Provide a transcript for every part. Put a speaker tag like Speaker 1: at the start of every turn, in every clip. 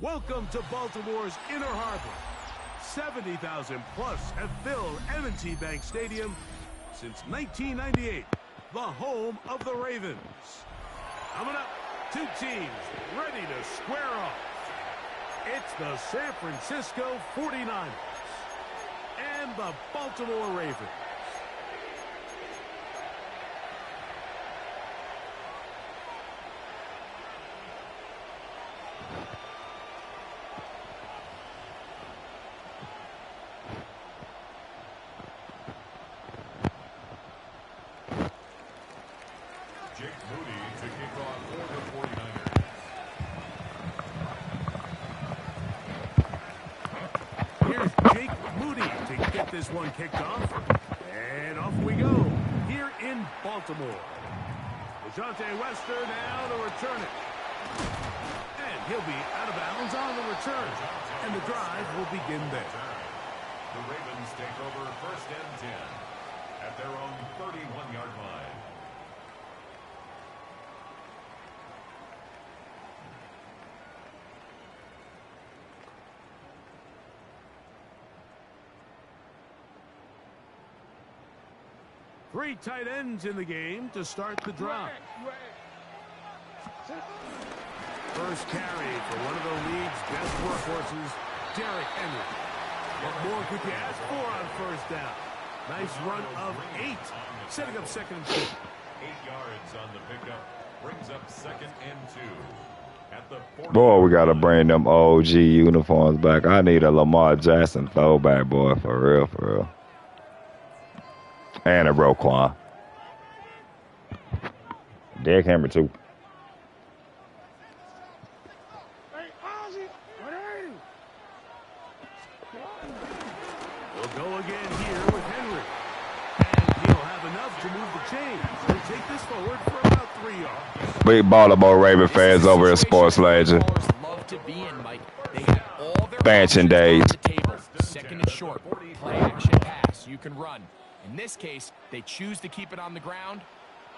Speaker 1: Welcome to Baltimore's Inner Harbor. 70,000 plus have filled M&T Bank Stadium since 1998, the home of the Ravens. Coming up, two teams ready to square off. It's the San Francisco 49ers and the Baltimore Ravens. This one kicked off, and off we go here in Baltimore. DeJounte Wester now to return it, and he'll be out of bounds on the return, and the drive will begin there.
Speaker 2: The Ravens take over first and 10 at their own 31-yard line.
Speaker 1: Three tight ends in the game to start the drive. First carry for one of the league's best workhorses, Derrick Henry. What more could you ask for on first down? Nice run of 8, setting up second and 2.
Speaker 2: 8 yards on the pickup, brings up second and 2. At the 40.
Speaker 3: Boy, we got to bring them OG uniforms back. I need a Lamar Jackson throwback, boy, for real, for real. And a Roquan. Derrick Henry, too.
Speaker 1: We'll go again here with Henry. And he'll have enough to move the chains. He'll take this forward for about 3 yards.
Speaker 3: Big Baltimore Raven fans over at Sports Legend. Benching days.
Speaker 4: Second and short. Play action pass. You can run. In this case, they choose to keep it on the ground,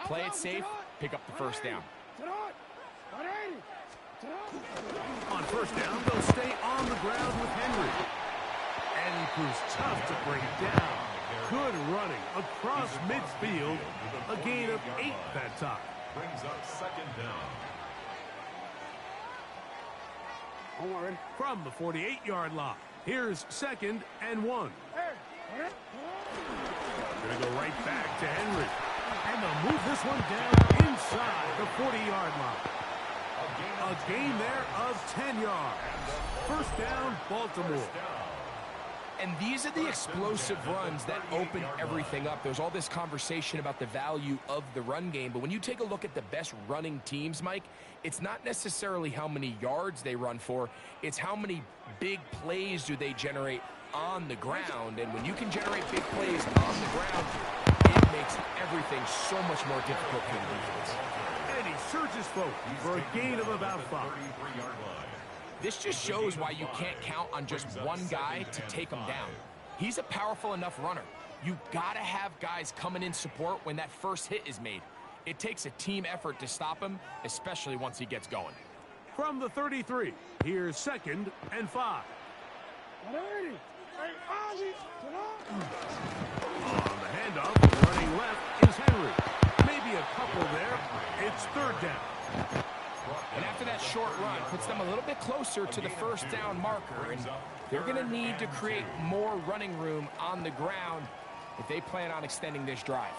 Speaker 4: play it safe, pick up the first down.
Speaker 1: On first down, they'll stay on the ground with Henry. And he proves tough to bring down. Good running across midfield. A gain of 8 that time.
Speaker 2: Brings up second down.
Speaker 1: From the 48-yard line, here's second and 1. Going to go right back to Henry. And they'll move this one down inside the 40-yard line. A gain there of 10 yards. First down, Baltimore.
Speaker 4: And these are the explosive runs that open everything up. There's all this conversation about the value of the run game, but when you take a look at the best running teams, Mike, it's not necessarily how many yards they run for, it's how many big plays do they generate on the ground. And when you can generate big plays on the ground, it makes everything so much more difficult for the defense.
Speaker 1: And he surges forward for a gain of about 5.
Speaker 4: This just shows why you can't count on just one guy to take him down. He's a powerful enough runner. You've got to have guys coming in support when that first hit is made. It takes a team effort to stop him, especially once he gets going.
Speaker 1: From the 33, here's second and 5. On the handoff, running left is Henry. Maybe a couple there. It's third down.
Speaker 4: And after that short run, puts them a little bit closer to the first down marker. And they're going to need to create more running room on the ground if they plan on extending this drive.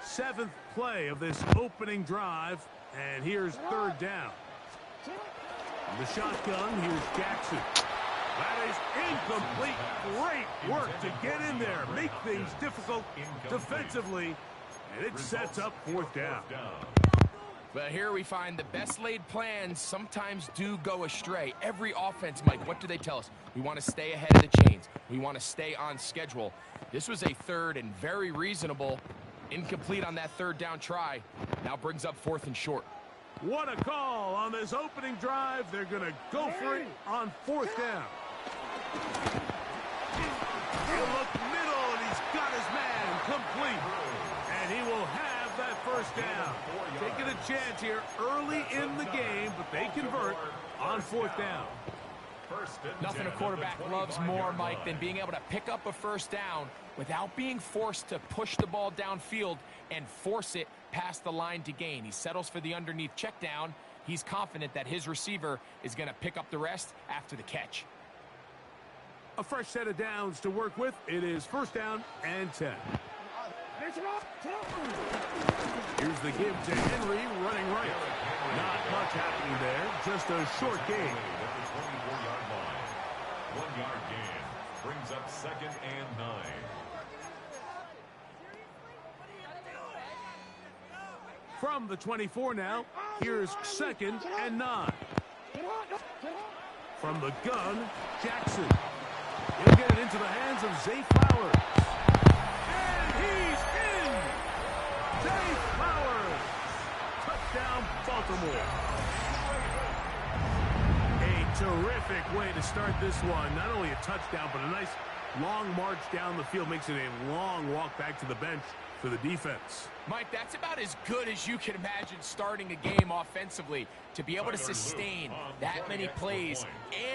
Speaker 1: 7th play of this opening drive. And here's third down. The shotgun, here's Jackson. That is incomplete. Great work to get in there. Make things difficult defensively. And it sets up fourth down.
Speaker 4: But here we find the best laid plans sometimes do go astray. Every offense, Mike, what do they tell us? We want to stay ahead of the chains. We want to stay on schedule. This was a third and very reasonable. Incomplete on that third down try. Now brings up fourth and short.
Speaker 1: What a call on this opening drive. They're going to go for it on fourth down. He'll look middle, and he's got his man complete. And he will have have that first down. Taking a chance here early in the game, but they convert on fourth down.
Speaker 4: Nothing a quarterback loves more, Mike, than being able to pick up a first down without being forced to push the ball downfield and force it past the line to gain. He settles for the underneath check down. He's confident that his receiver is going to pick up the rest after the catch.
Speaker 1: A fresh set of downs to work with. It is first down and 10. Here's the give to Henry running right. Not much happening there. Just a short gain.
Speaker 2: 1 yard gain brings up 2nd and 9.
Speaker 1: From the 24 now, here's 2nd and 9. From the gun, Jackson. He'll get it into the hands of Zay Flowers. And he's in! Zay Flowers! Touchdown, Baltimore. A terrific way to start this one. Not only a touchdown, but a nice long march down the field. Makes it a long walk back to the bench for the defense.
Speaker 4: Mike, that's about as good as you can imagine starting a game offensively. To be able to sustain that many plays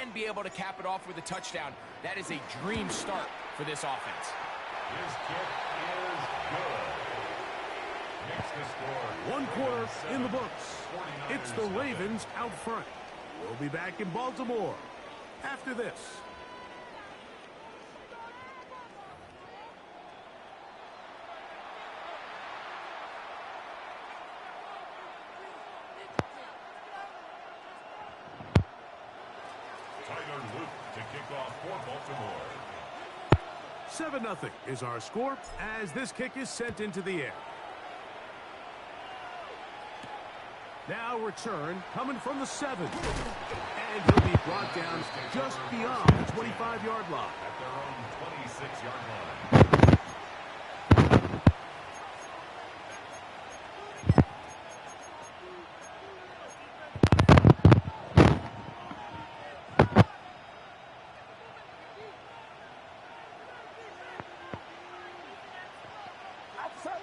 Speaker 4: and be able to cap it off with a touchdown, that is a dream start for this offense.
Speaker 2: His kick is good. Makes the score.
Speaker 1: 1 quarter in the books. It's the Ravens out front. We'll be back in Baltimore after this.
Speaker 2: To kick off for Baltimore.
Speaker 1: 7-0 is our score as this kick is sent into the air. Now return coming from the 7. And he'll be brought down just beyond the 25-yard line.
Speaker 2: At their own 26-yard line.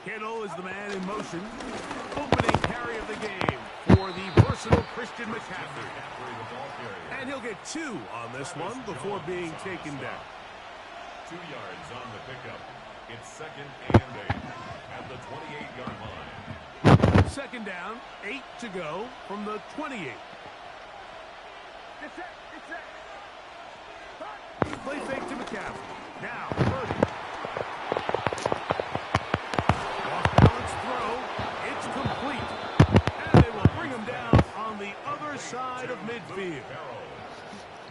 Speaker 1: Kittle is the man in motion. Opening carry of the game for the versatile Christian McCaffrey. And he'll get 2 on this one before being taken down.
Speaker 2: 2 yards on the pickup. It's 2nd and 8 at the 28-yard line.
Speaker 1: 2nd down, 8 to go from the 28. Play fake to McCaffrey. Now, Purdy. Side of midfield.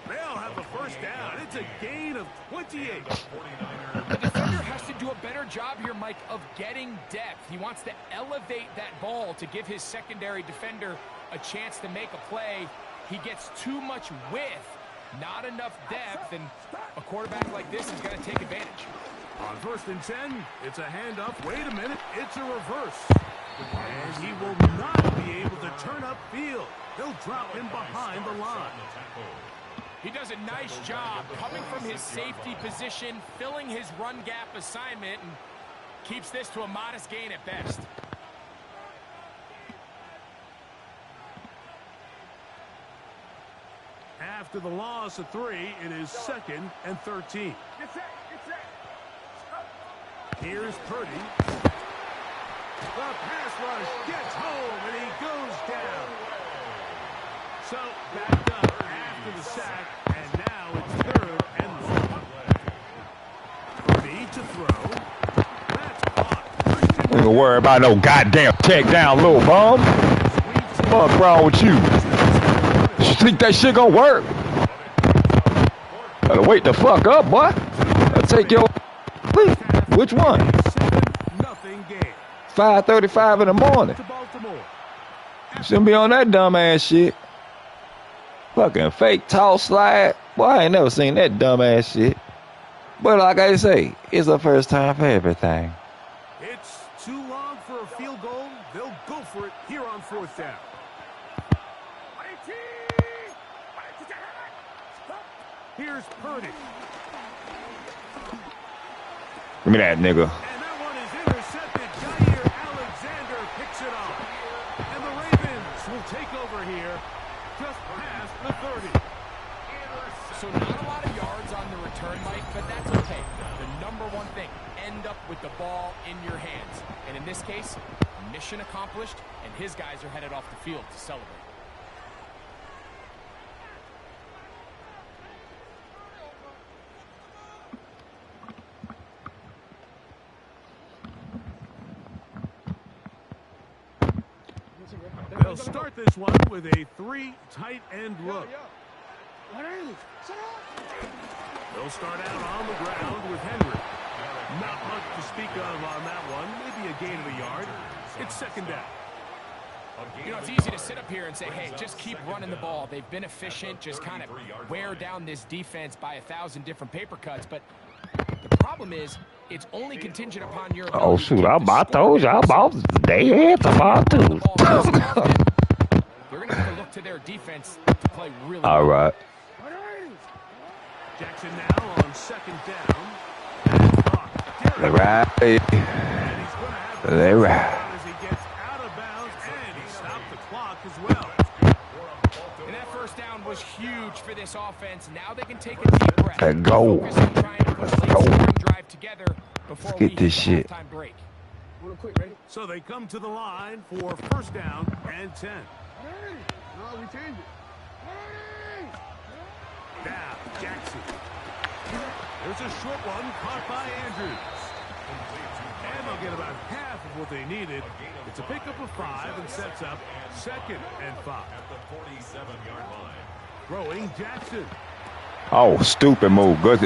Speaker 1: They'll have the first down. It's a gain of 28.
Speaker 4: The defender has to do a better job here, Mike, of getting depth. He wants to elevate that ball to give his secondary defender a chance to make a play. He gets too much width, not enough depth, and a quarterback like this is going to take advantage.
Speaker 1: On 1st and 10, it's a handoff. Wait a minute, it's a reverse. And he will not be able to turn upfield. They'll drop him behind the line.
Speaker 4: He does a nice job coming from his safety position, filling his run gap assignment, and keeps this to a modest gain at best.
Speaker 1: After the loss of 3, it is 2nd and 13. Here's Purdy. The pass rush gets home, and he goes down. So, backed up after the sack, and now it's 3rd and long. Purdy to throw. That's caught.
Speaker 3: Don't even worry about no goddamn check down, little bum. What's wrong with you? You think that shit gonna work? Better wait the fuck up, boy. I'll take your... Which one?
Speaker 1: 7-0 game.
Speaker 3: 5:35 in the morning. Shouldn't be on that dumbass shit. Fucking fake toss slide. Boy, I ain't never seen that dumbass shit. But like I say, it's a first time for everything.
Speaker 1: It's too long for a field goal. They'll go for it here on 4th down. Here's Purdy.
Speaker 3: Give me that, nigga.
Speaker 1: And that one is intercepted. Jair Alexander will take over here just past the 30.
Speaker 4: So not a lot of yards on the return, Mike, but that's okay. The number one thing, end up with the ball in your hands. And in this case, mission accomplished, and his guys are headed off the field to celebrate.
Speaker 1: They'll start this one with a 3 tight end look. They'll start out on the ground with Henry. Not much to speak of on that one. Maybe a gain of a yard. It's second down.
Speaker 4: You know, it's easy to sit up here and say, hey, just keep running the ball. They've been efficient, just kind of wear down this defense by 1,000 different paper cuts. But the problem is, it's only contingent upon your ability.
Speaker 3: Oh, shoot, I'm about those. I'm about they had the ball, too.
Speaker 4: They're going to have to look to their defense to play really
Speaker 3: All right.
Speaker 1: Jackson now on second down.
Speaker 3: They right. They right.
Speaker 1: As he gets out of bounds, and he stopped the clock as well.
Speaker 4: And that first down was huge for this offense. Now they can take a deep breath.
Speaker 3: Let's go.
Speaker 4: Focus on trying to put a late
Speaker 3: Let's go.
Speaker 4: scoring drive together before
Speaker 3: Let's get
Speaker 4: we
Speaker 3: this
Speaker 4: hit
Speaker 3: shit.
Speaker 4: the halftime break.
Speaker 1: So they come to the line for first down and 10.
Speaker 5: No, we changed it.
Speaker 1: Now, Jackson. There's a short one caught by Andrews. And they'll get about half of what they needed. It's a pickup of 5 and sets up second and 5.
Speaker 2: At the 47-yard line.
Speaker 1: Throwing Jackson.
Speaker 3: Oh, stupid move. Good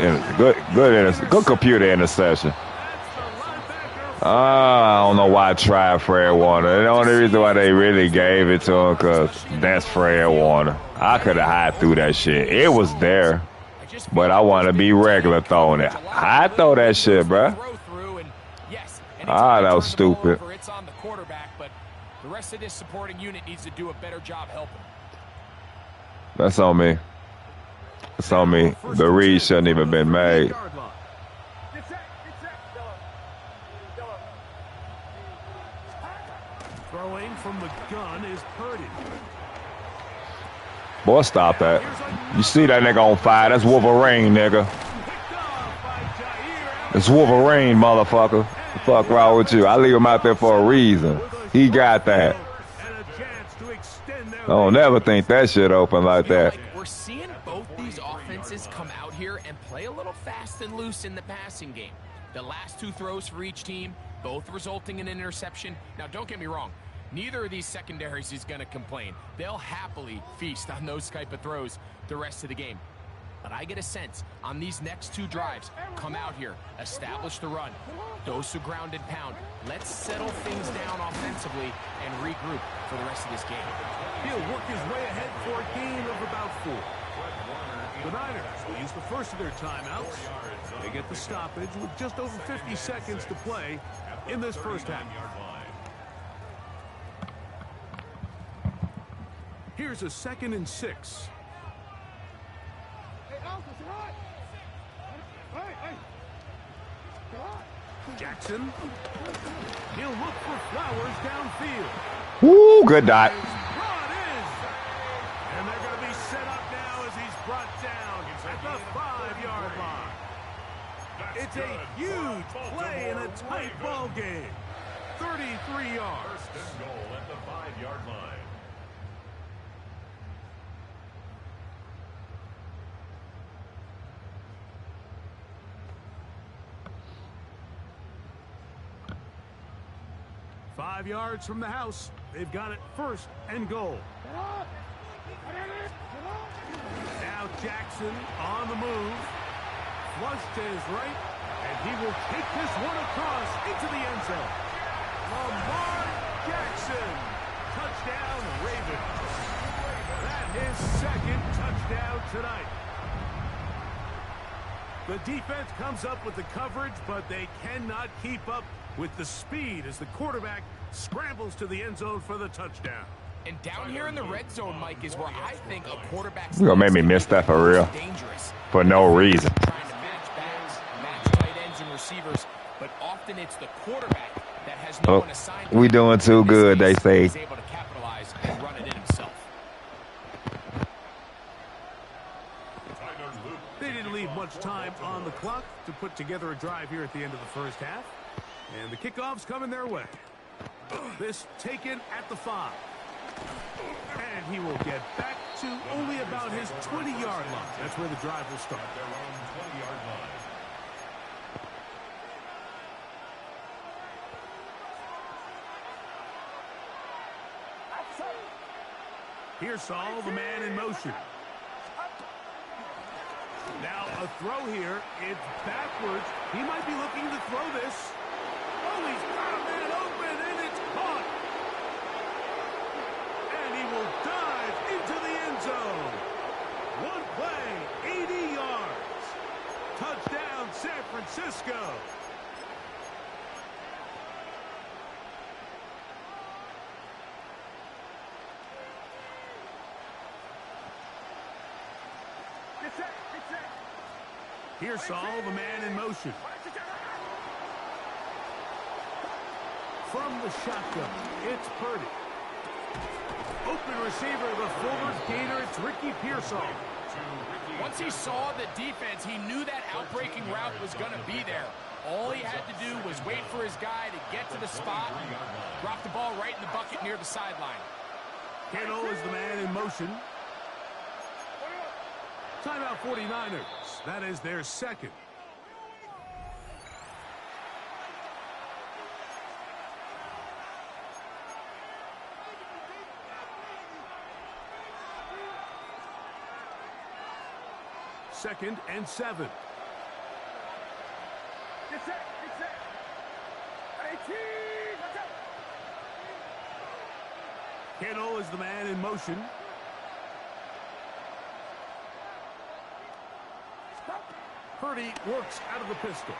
Speaker 3: computer interception. I don't know why I tried Fred Warner. The only reason why they really gave it to him because that's Fred Warner. I could have hide through that shit. It was there, but I want to be regular throwing it. I throw that shit, bro. Ah, that was stupid.
Speaker 4: It's on the quarterback, but the rest of this supporting unit needs to do a better job helping.
Speaker 3: That's on me. That's on me. The read shouldn't even been made.
Speaker 1: Throwing from the gun is Purdy.
Speaker 3: Boy, stop that. You see that nigga on fire. That's Wolverine, nigga. It's Wolverine, motherfucker. The fuck wrong with you? I leave him out there for a reason. He got that. I don't ever think that shit open like that.
Speaker 4: Like we're seeing both these offenses come out here and play a little fast and loose in the passing game. The last 2 throws for each team, both resulting in an interception. Now, don't get me wrong. Neither of these secondaries is going to complain. They'll happily feast on those type of throws the rest of the game. But I get a sense on these next 2 drives, come out here, establish the run, dose of ground and pound. Let's settle things down offensively and regroup for the rest of this game.
Speaker 1: He'll work his way ahead for a gain of about 4. The Niners will use the first of their timeouts. They get the stoppage with just over 50 seconds to play in this first half. Here's a 2nd and 6. Jackson. He'll look for Flowers downfield.
Speaker 3: Woo, good dot.
Speaker 1: Brought in. And they're going to be set up now as he's brought down at the 5-yard line. It's a huge play in a tight ball game. 33 yards.
Speaker 2: First and goal at the 5-yard line.
Speaker 1: Five yards from the house. They've got it first and goal. Now Jackson on the move. Flush to his right. And he will take this one across into the end zone. Lamar Jackson. Touchdown, Ravens. That his 2nd touchdown tonight. The defense comes up with the coverage, but they cannot keep up with the speed as the quarterback scrambles to the end zone for the touchdown.
Speaker 4: And down here in the red zone, Mike, is where I think a quarterback's
Speaker 3: You gonna make me miss that for real?
Speaker 4: Dangerous.
Speaker 3: For no reason.
Speaker 4: Trying to match backs, match tight ends and receivers, but often it's the quarterback that has no one assigned.
Speaker 3: We doing too good, they say.
Speaker 4: He's able to capitalize guys and run it in himself.
Speaker 1: They didn't leave much time on the clock to put together a drive here at the end of the first half. And the kickoff's coming their way. This taken at the 5. And he will get back to only about his 20-yard line. That's where the drive will start.
Speaker 2: Their own 20-yard line.
Speaker 1: Pearsall, the man in motion. Now a throw here. It's backwards. He might be looking to throw this. Oh, he's got a man open, and it's caught. And he will dive into the end zone. One play, 80 yards. Touchdown, San Francisco. Pearsall, the man in motion. From the shotgun, it's Purdy. Open receiver, the forward gainer, it's Ricky Pearsall.
Speaker 4: Once he saw the defense, he knew that outbreaking route was going to be there. All he had to do was wait for his guy to get to the spot, drop the ball right in the bucket near the sideline.
Speaker 1: Kittle is the man in motion. Timeout 49ers. That is their second. Second and 7. Kittle is the man in motion. Purdy works out of the pistol.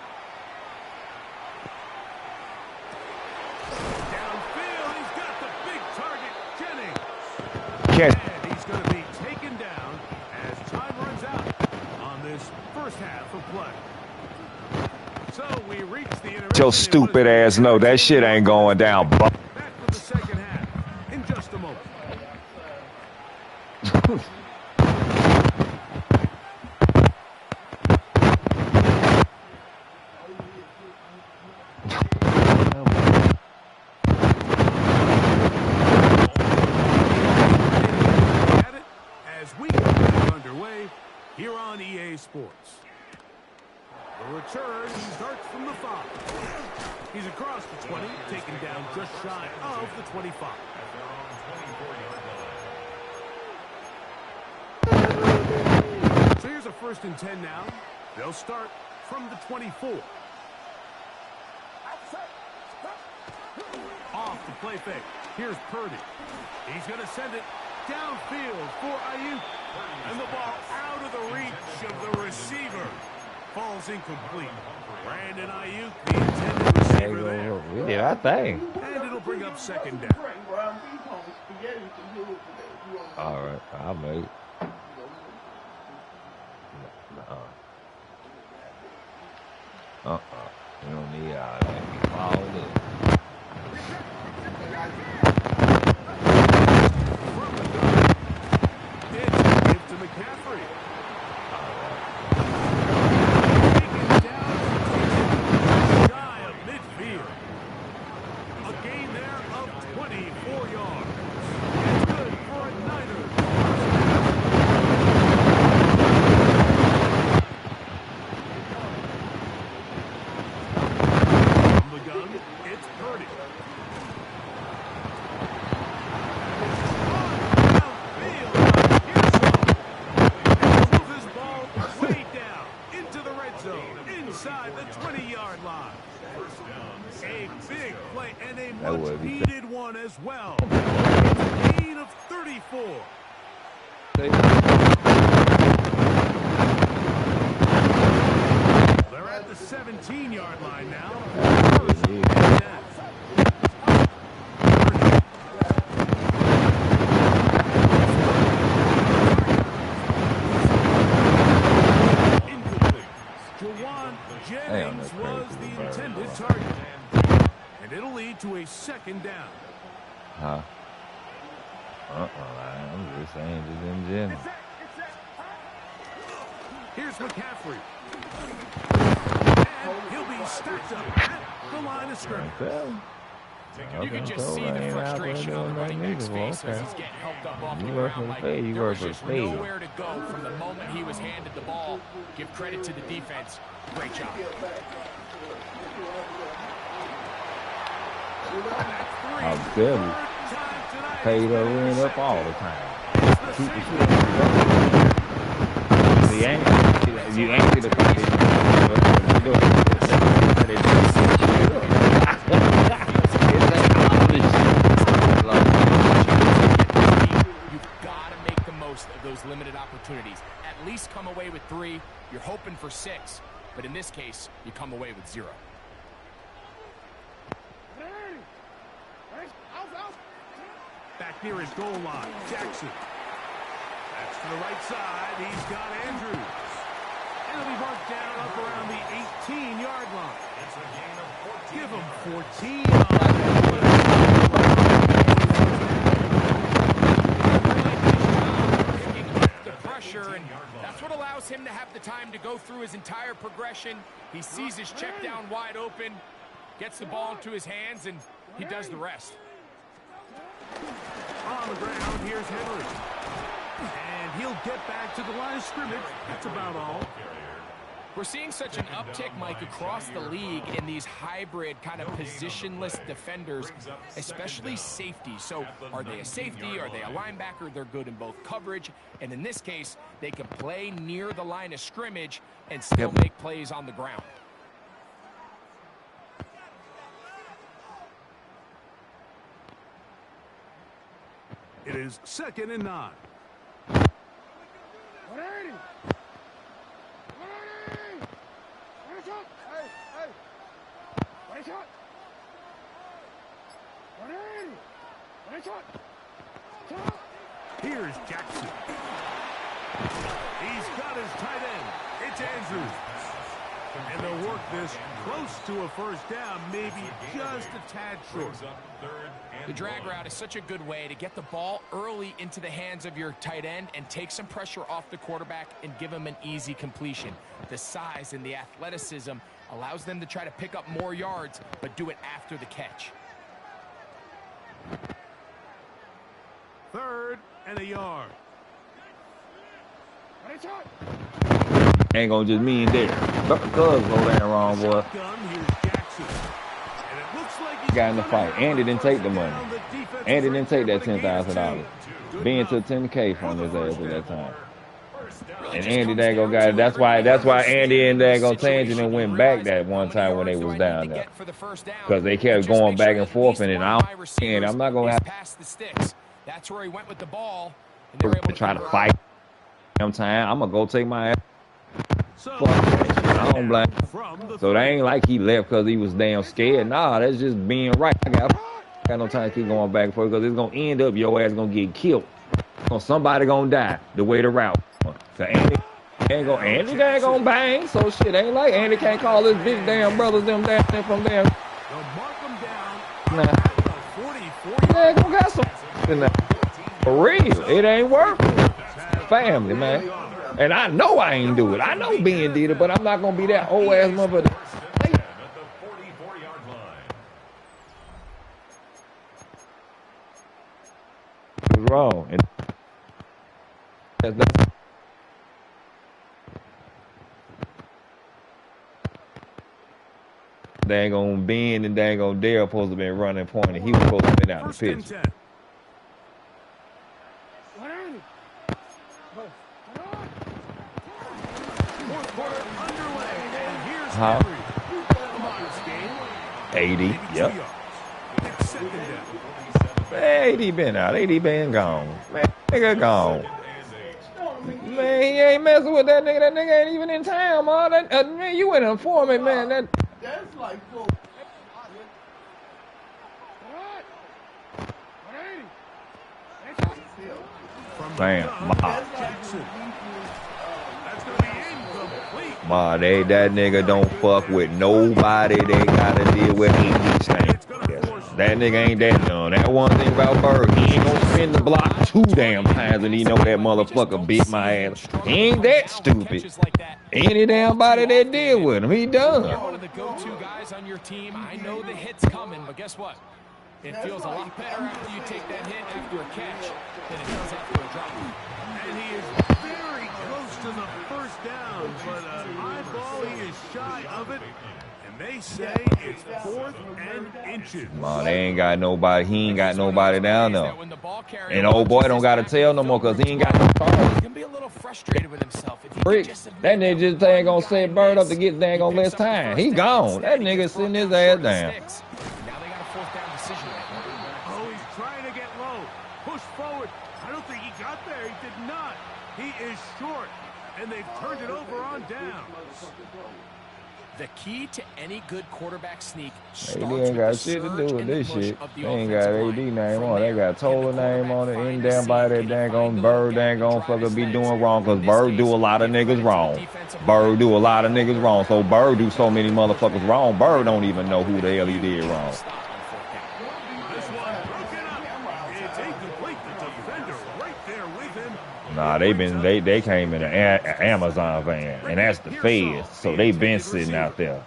Speaker 1: Downfield, he's got the big target, Jennings. And he's going to be taken down as time runs out on this first half of play. So we reach the intermission.
Speaker 3: Your stupid ass know that shit ain't going down.
Speaker 1: Back for the second half in just a moment. Here on EA Sports. The return starts from the 5. He's across the 20, taken down just shy of the 25. So here's a 1st and 10 now. They'll start from the 24. Off the play fake. Here's Purdy. He's going to send it downfield for Ayuk. And the ball out of the reach of the receiver. Falls incomplete. Brandon Ayuk, the intended receiver there.
Speaker 3: We did our thing.
Speaker 1: And it'll bring up second down.
Speaker 3: All right, I'll make it. You don't need all that. You followed it. McCaffrey. Taken down, shy of midfield. A gain there of 24 yards. It's good for a Niners. From the gun, it's Purdy. Inside the 20-yard line. A big play and a much needed one as well. It's a gain of 34. They're at the 17-yard line now. First and 10. Jennings was the intended target. And it'll lead to a second down. I'm just saying, just in general.
Speaker 1: Here's McCaffrey. And he'll be stacked up at the line of scrimmage.
Speaker 4: You can just see the frustration on the running back's face as he's getting helped up off the ground. Like, there was just nowhere to go from the moment he was handed the ball. Give credit to the defense. Great job.
Speaker 3: I'm telling you, paid her in up all the time. Keep the shit. You ain't the fight.
Speaker 4: You've got to make the most of those limited opportunities. At least come away with 3. You're hoping for 6, but in this case, you come away with 0.
Speaker 1: Back near his goal line, Jackson. That's to the right side. He's got Andrews. And he'll be marked down up around the 18-yard line.
Speaker 2: It's a gain of 14.
Speaker 1: Give him 14
Speaker 4: the pressure, and that's what allows him to have the time to go through his entire progression. He sees his check down wide open, gets the ball into his hands, and he does the rest.
Speaker 1: On the ground, here's Henry. And he'll get back to the line of scrimmage. That's about all.
Speaker 4: We're seeing such an uptick, Mike, across the league in these hybrid kind of positionless defenders, especially safety. So are they a safety? Are they a linebacker? They're good in both coverage. And in this case, they can play near the line of scrimmage and still make plays on the ground.
Speaker 1: It is 2nd and 9. Here's Jackson. He's got his tight end. It's Andrews. And they'll work this close to a first down, maybe just a tad short.
Speaker 4: The drag route is such a good way to get the ball early into the hands of your tight end and take some pressure off the quarterback and give him an easy completion. The size and the athleticism allows them to try to pick up more yards, but do it after the catch.
Speaker 1: 3rd and a yard.
Speaker 3: Ain't gonna just mean there. Cuz go down wrong, boy. Got in the fight. Andy didn't take the money. Andy didn't take that $10,000. Being to $10K from his ass at that time. And Andy Dago got it. That's why Andy and Dago tangent and went back that one time when they was down there. Because they kept going back and forth, and I'm not gonna have
Speaker 4: that's where he went with the ball.
Speaker 3: to try to fight. Sometime I'm gonna go take my ass. I don't blame him. So they ain't like he left because he was damn scared. Nah, that's just being right. I got no time to keep going back and forth because it's gonna end up your ass gonna get killed. Somebody gonna die the way the route. So Andy ain't gonna bang. So shit ain't like Andy can't call his big damn brothers them down there from there. Nah. They ain't gonna got some in there. For real, it ain't working. Family, man. And I know I ain't do it. I know Ben did it, but I'm not gonna be that old ass motherfucker. What's wrong? They ain't gonna Ben and they ain't gonna Dare supposed to be running point, and he was supposed to be down the pitch. Huh? 80, yep. Man, 80 been out. 80 been gone. Man, nigga gone. Man, he ain't messing with that nigga. That nigga ain't even in town, man. Man, you went inform me, man. That's like full. Bam, Ma, that nigga don't fuck with nobody. They gotta deal with these things. That nigga ain't that dumb. That one thing about Bird, he ain't gonna spin the block 2 damn times and he know that motherfucker beat my ass. He ain't that stupid. Any damn body that did with him, he done.
Speaker 4: You're one of the go-to guys on your team. I know the hit's coming, but guess what? It feels a lot better after you take that hit after a catch than it does after a drop.
Speaker 1: And he is very close to the first down, but a high ball, he is shy of it. And they say it's 4th and inches.
Speaker 3: Man, they ain't got nobody. He ain't got nobody down there. And old boy don't got to tell no more because he ain't got no target.
Speaker 4: He can be a little frustrated with himself.
Speaker 3: Freak, that nigga just ain't gonna set Bird up to get dang on less time. He gone. That nigga sitting his ass down.
Speaker 4: Now they got a 4th down decision.
Speaker 1: Oh, he's trying to get low. Push forward. I don't think he got there. He did not. He is short. And they've turned it over on down.
Speaker 4: The key to any good quarterback sneak
Speaker 3: They ain't got shit to do with this shit. They ain't got AD name on it. They got Tola name on it. Any damn body that dang on Bird dang on fucker be doing wrong because Bird do a lot of niggas wrong. Bird do a lot of niggas wrong. So Bird do so many motherfuckers wrong. Bird don't even know who the hell he did wrong.
Speaker 1: This one broken up. It's incomplete. The defender right there with him.
Speaker 3: Nah, they came in an Amazon van, and that's the feds, so they been sitting out there.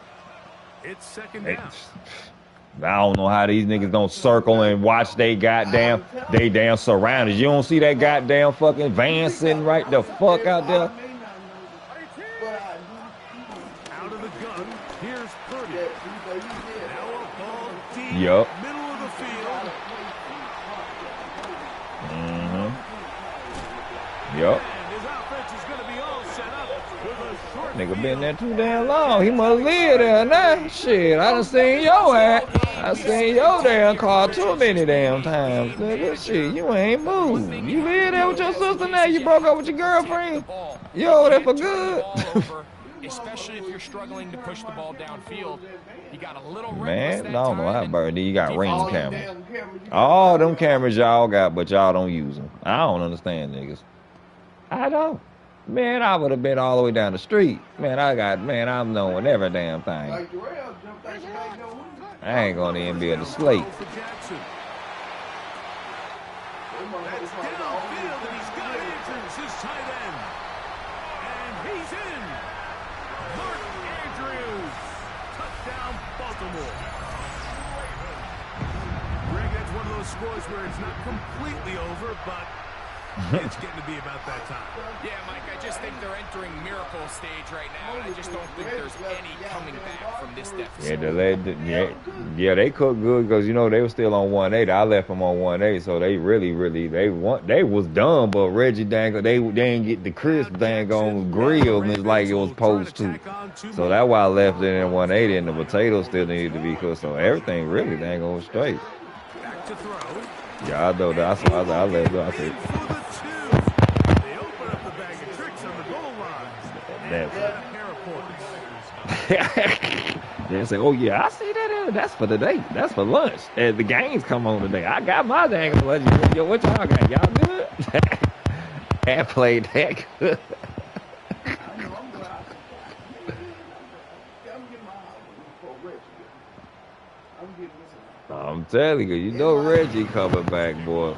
Speaker 1: It's 2nd down.
Speaker 3: I don't know how these niggas don't circle and watch they damn surroundings. You don't see that goddamn fucking van sitting right the fuck out there?
Speaker 1: Out of the gun. Here's Purdy. Now a ball deep.
Speaker 3: Yup.
Speaker 1: Middle of the field.
Speaker 3: Yup.
Speaker 1: And his offense is going to be all set up with a short
Speaker 3: Nigga
Speaker 1: field.
Speaker 3: been there too damn long. He must live there now. Shit, I done seen your ass. I seen your damn car too many damn times. Nigga, shit, you ain't moved. You live there with your sister now. You broke up with your girlfriend. You over there for good.
Speaker 4: Especially if you're struggling to push the ball downfield. You got a little
Speaker 3: Man, I don't know how Bird. You got ring cameras. All them cameras y'all got, but y'all don't use them. I don't understand niggas. I don't. Man, I would have been all the way down the street. Man, I'm knowing every damn thing. I ain't gonna even be able to sleep.
Speaker 1: That's downfield, and he's got Andrews, his tight end. And he's in. Mark Andrews. Touchdown, Baltimore. Greg, that's one of those scores where it's not completely over, but it's getting to be about that time.
Speaker 4: Yeah, Mike, I just think they're entering miracle stage right now, and I just don't think there's any coming back from this deficit.
Speaker 3: They cooked good because, you know, they were still on 1-8. I left them on 1-8, so they really, they was done, but Reggie Dangle, they didn't get the crisp dang on grill like it was supposed to. So that's why I left it in 1-8, and the potatoes still needed to be cooked, so everything really dang on straight.
Speaker 1: Back to throw.
Speaker 3: Yeah, I know that. I left it. I said,
Speaker 1: They open up the bag of tricks on the goal line.
Speaker 3: That's
Speaker 1: And a pair of points.
Speaker 3: they say, oh yeah, I see that. That's for today. That's for lunch. And the games come on today. I got my dang lunch. Yo, what y'all got? Y'all good? I played that good. I'm telling you, you know Reggie coming back, boy.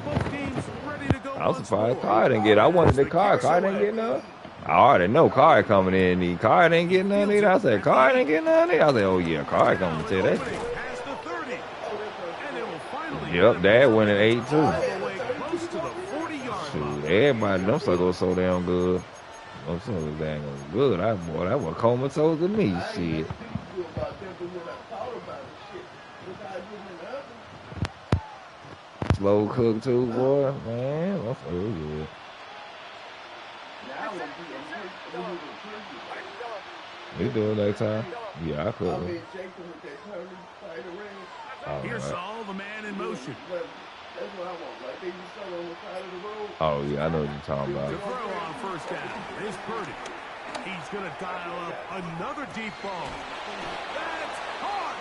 Speaker 3: I was surprised Carr didn't get it. I wanted the Carr. Carr didn't get none. I already know Carr coming in. Carr didn't get none either. I said, Carr didn't get none either. I said, oh yeah, Carr coming to tell that shit. Yep, Dad went at 8 too. Shoot, everybody, them suckers so damn good. Them suckers damn good. That was comatose to me, shit. Slow cook too, boy. Man, that's so good. We do it next time. Yeah, I could.
Speaker 1: Here's Saul, the man in motion.
Speaker 3: Oh yeah, I know what you're talking about.
Speaker 1: The throw on first down is Purdy. He's going to dial up another deep ball. That's hard.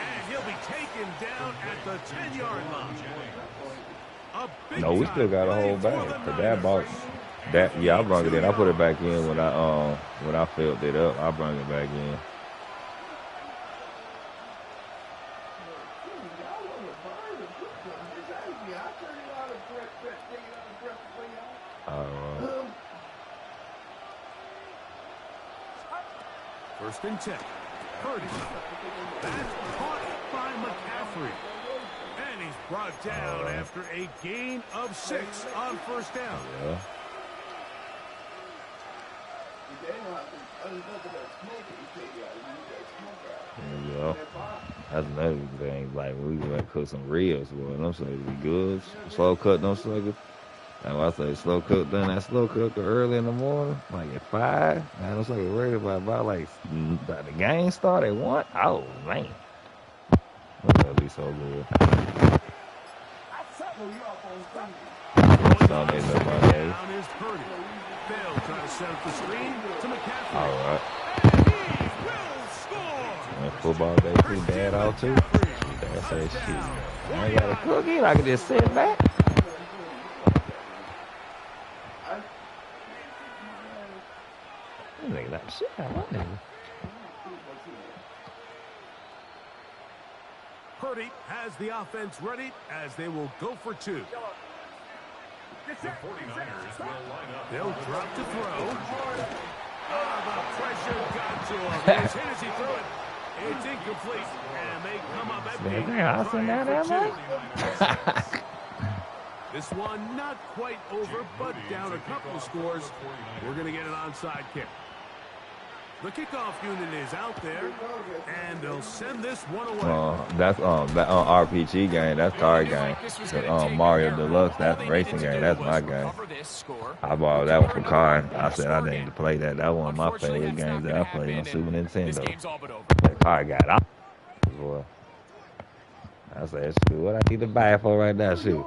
Speaker 1: And he'll be taken down at the 10-yard line.
Speaker 3: No, we still got a whole bag. Cause that ball, I brought it in. I put it back in when I filled it up. I brought it back in.
Speaker 1: First and 10. Purdy. That's caught by McCaffrey. And he's brought down after a gain of 6 on first down.
Speaker 3: Yeah. Yeah. That's another thing. Like, we gotta cook some ribs, boy. Them suckers be good. Slow cut them suckers. That's why I say slow cook. Done that slow cooker early in the morning, like at 5. Man, them suckers ready by like the game start at 1. Oh man, that'll be so good. Sunday, no Monday.
Speaker 1: Down is Purdy. They'll try to set up the screen to McCaffrey.
Speaker 3: All right.
Speaker 1: And he will score.
Speaker 3: And football day too, dad out too. Dad say shit. I ain't got a cookie. I can just sit back. This nigga like shit. I want nigga.
Speaker 1: Purdy has the offense ready as they will go for 2.
Speaker 2: The 49ers will line up.
Speaker 1: They'll drop to throw. The pressure got to him. As hit as he threw it. It's incomplete. And they come up empty.
Speaker 3: I seen that,
Speaker 1: This one not quite over, but down a couple of scores. We're going to get an onside kick. The kickoff unit is out there, and they'll send this one away.
Speaker 3: That's that RPG game. That's card game. Mario Deluxe. That's racing game. That's my game. I borrowed that one from Card. I said I didn't play that. That one of my favorite games that I played on Super Nintendo. That card got out. Boy, I said, shoot, what I need to buy for right now? Shoot.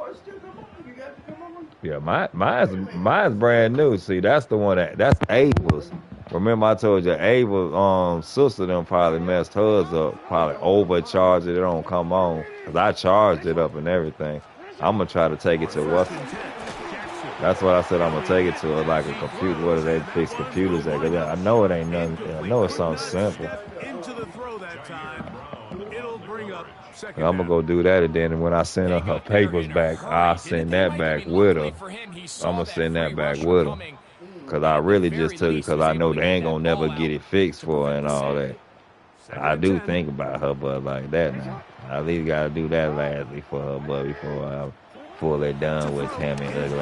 Speaker 3: Yeah, mine's brand new. See, that's the one that's Abel's. Remember I told you Abel's sister them probably messed hers up, probably overcharged it. It don't come on. Cause I charged it up and everything. I'm gonna try to take it to what? That's what I said. I'm gonna take it to like a computer. What do they fix computers at? Cause I know it ain't nothing. I know it's something simple.
Speaker 1: Into the throw that time. It'll bring up second.
Speaker 3: I'm gonna go do that, and then when I send her papers back, I'll send that back with her. I'm gonna send that back with her. Cause I really just took it because I know they ain't gonna never get it fixed for her and all that. I do think about her, but like that now. I at least gotta do that lastly for her, but before I pull it done with Tammy Ugly.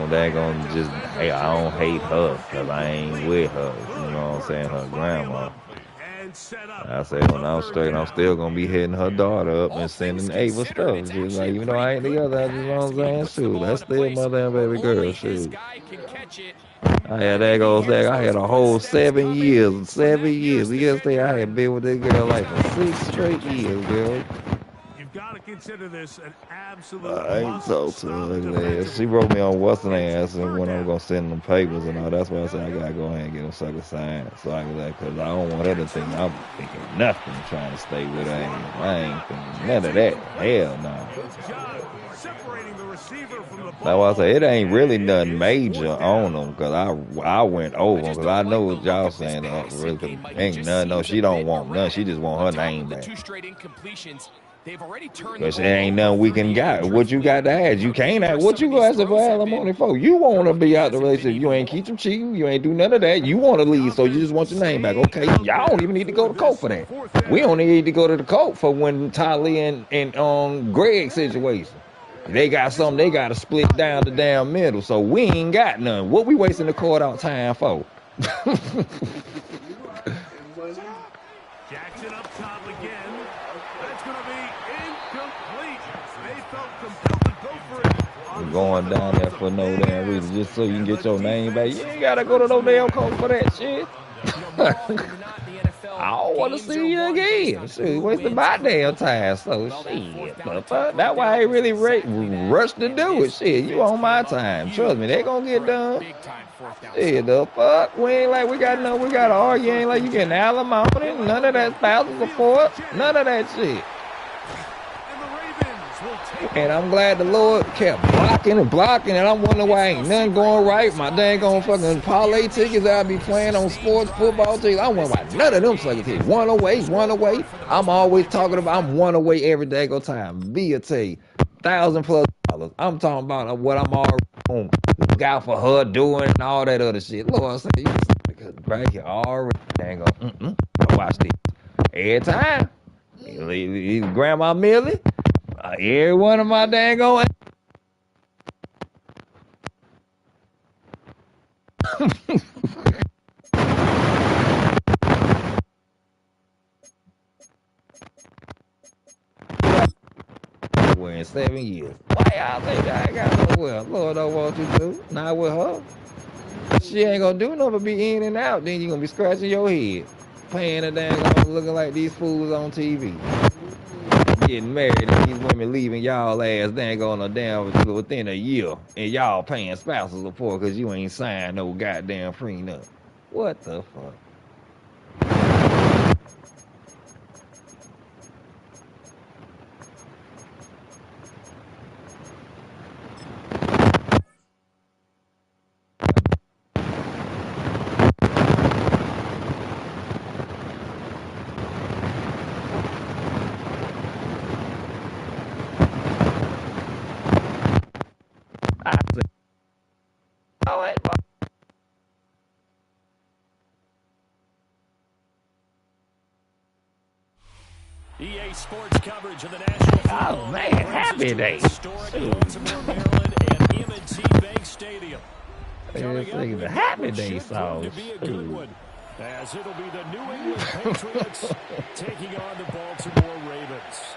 Speaker 3: They ain't gonna just. Hey, I don't hate her because I ain't with her. You know what I'm saying? Her grandma. I said when I'm straight, I'm still gonna be hitting her daughter up and sending Ava stuff. She's like, even though I ain't together, you know what I'm saying? Shoot, that's still mother and baby girl. Shoot. I had I had a whole 7 years. 7 years. Yesterday I had been with this girl like for 6 straight years, girl.
Speaker 1: You've got to consider this an absolute.
Speaker 3: I ain't so to her, man. She wrote me on what's her ass and when I'm gonna send them papers and all. That's why I said I gotta go ahead and get them sucker signed so I can because I don't want her to think I'm thinking nothing trying to stay with her. I ain't thinking none of that. Hell no. That's why I say it ain't really nothing major on them because I went over them because I know what y'all saying. Really, ain't none. No, she don't want none. She just want her name back. Because there ain't nothing we can got. What you got to ask? You can't ask. What you going to ask for alimony for? You want to be out the relationship. You ain't keep them cheating. You ain't do none of that. You want to leave, so you just want your name back. Okay, y'all don't even need to go to court for that. We only need to go to the court for when Tylee and Greg's situation. They got something they got to split down the damn middle, so we ain't got none. What we wasting the court out time for?
Speaker 1: Jackson up top again. That's going to be incomplete. They felt compelled to go for it.
Speaker 3: You're going down there for no damn reason, just so you can get your name back. You ain't got to go to no damn court for that shit. I don't want to see you again. Shit, wasting my damn time. So shit, that's why I ain't really rushed to do it. Shit, you on my time. Trust me, they gonna get done. Shit, the fuck? We ain't like we got to argue. Ain't like you getting alimony. None of that spousal support. None of that shit. And I'm glad the Lord kept blocking, and I'm wondering why ain't nothing going right. My dang on fucking parlay tickets I be playing on sports, football tickets. I wonder why none of them suckers hit. One away. I'm always talking about I'm one away every day go time. Be a T. $1,000+. I'm talking about what I'm already on. Look out for her doing and all that other shit. Lord, I say, Right here, already. Dang on. Watch this. Every time. Grandma Millie. Every one of my dang on. In 7 years. Why y'all think I got no well? Lord don't want you to. Not with her. She ain't gonna do nothing but be in and out. Then you gonna be scratching your head. Paying a dang on looking like these fools on TV. Getting married and these women leaving y'all ass dang on a damn within a year. And y'all paying spousal support because you ain't signed no goddamn prenup. What the fuck? I said, oh, wait,
Speaker 6: EA Sports coverage of the National Football
Speaker 3: oh man, happy day.
Speaker 6: Baltimore, Maryland, and M&T Bank Stadium.
Speaker 3: The happy day song.
Speaker 6: To be a good one, as it'll be the New England Patriots taking on the Baltimore Ravens.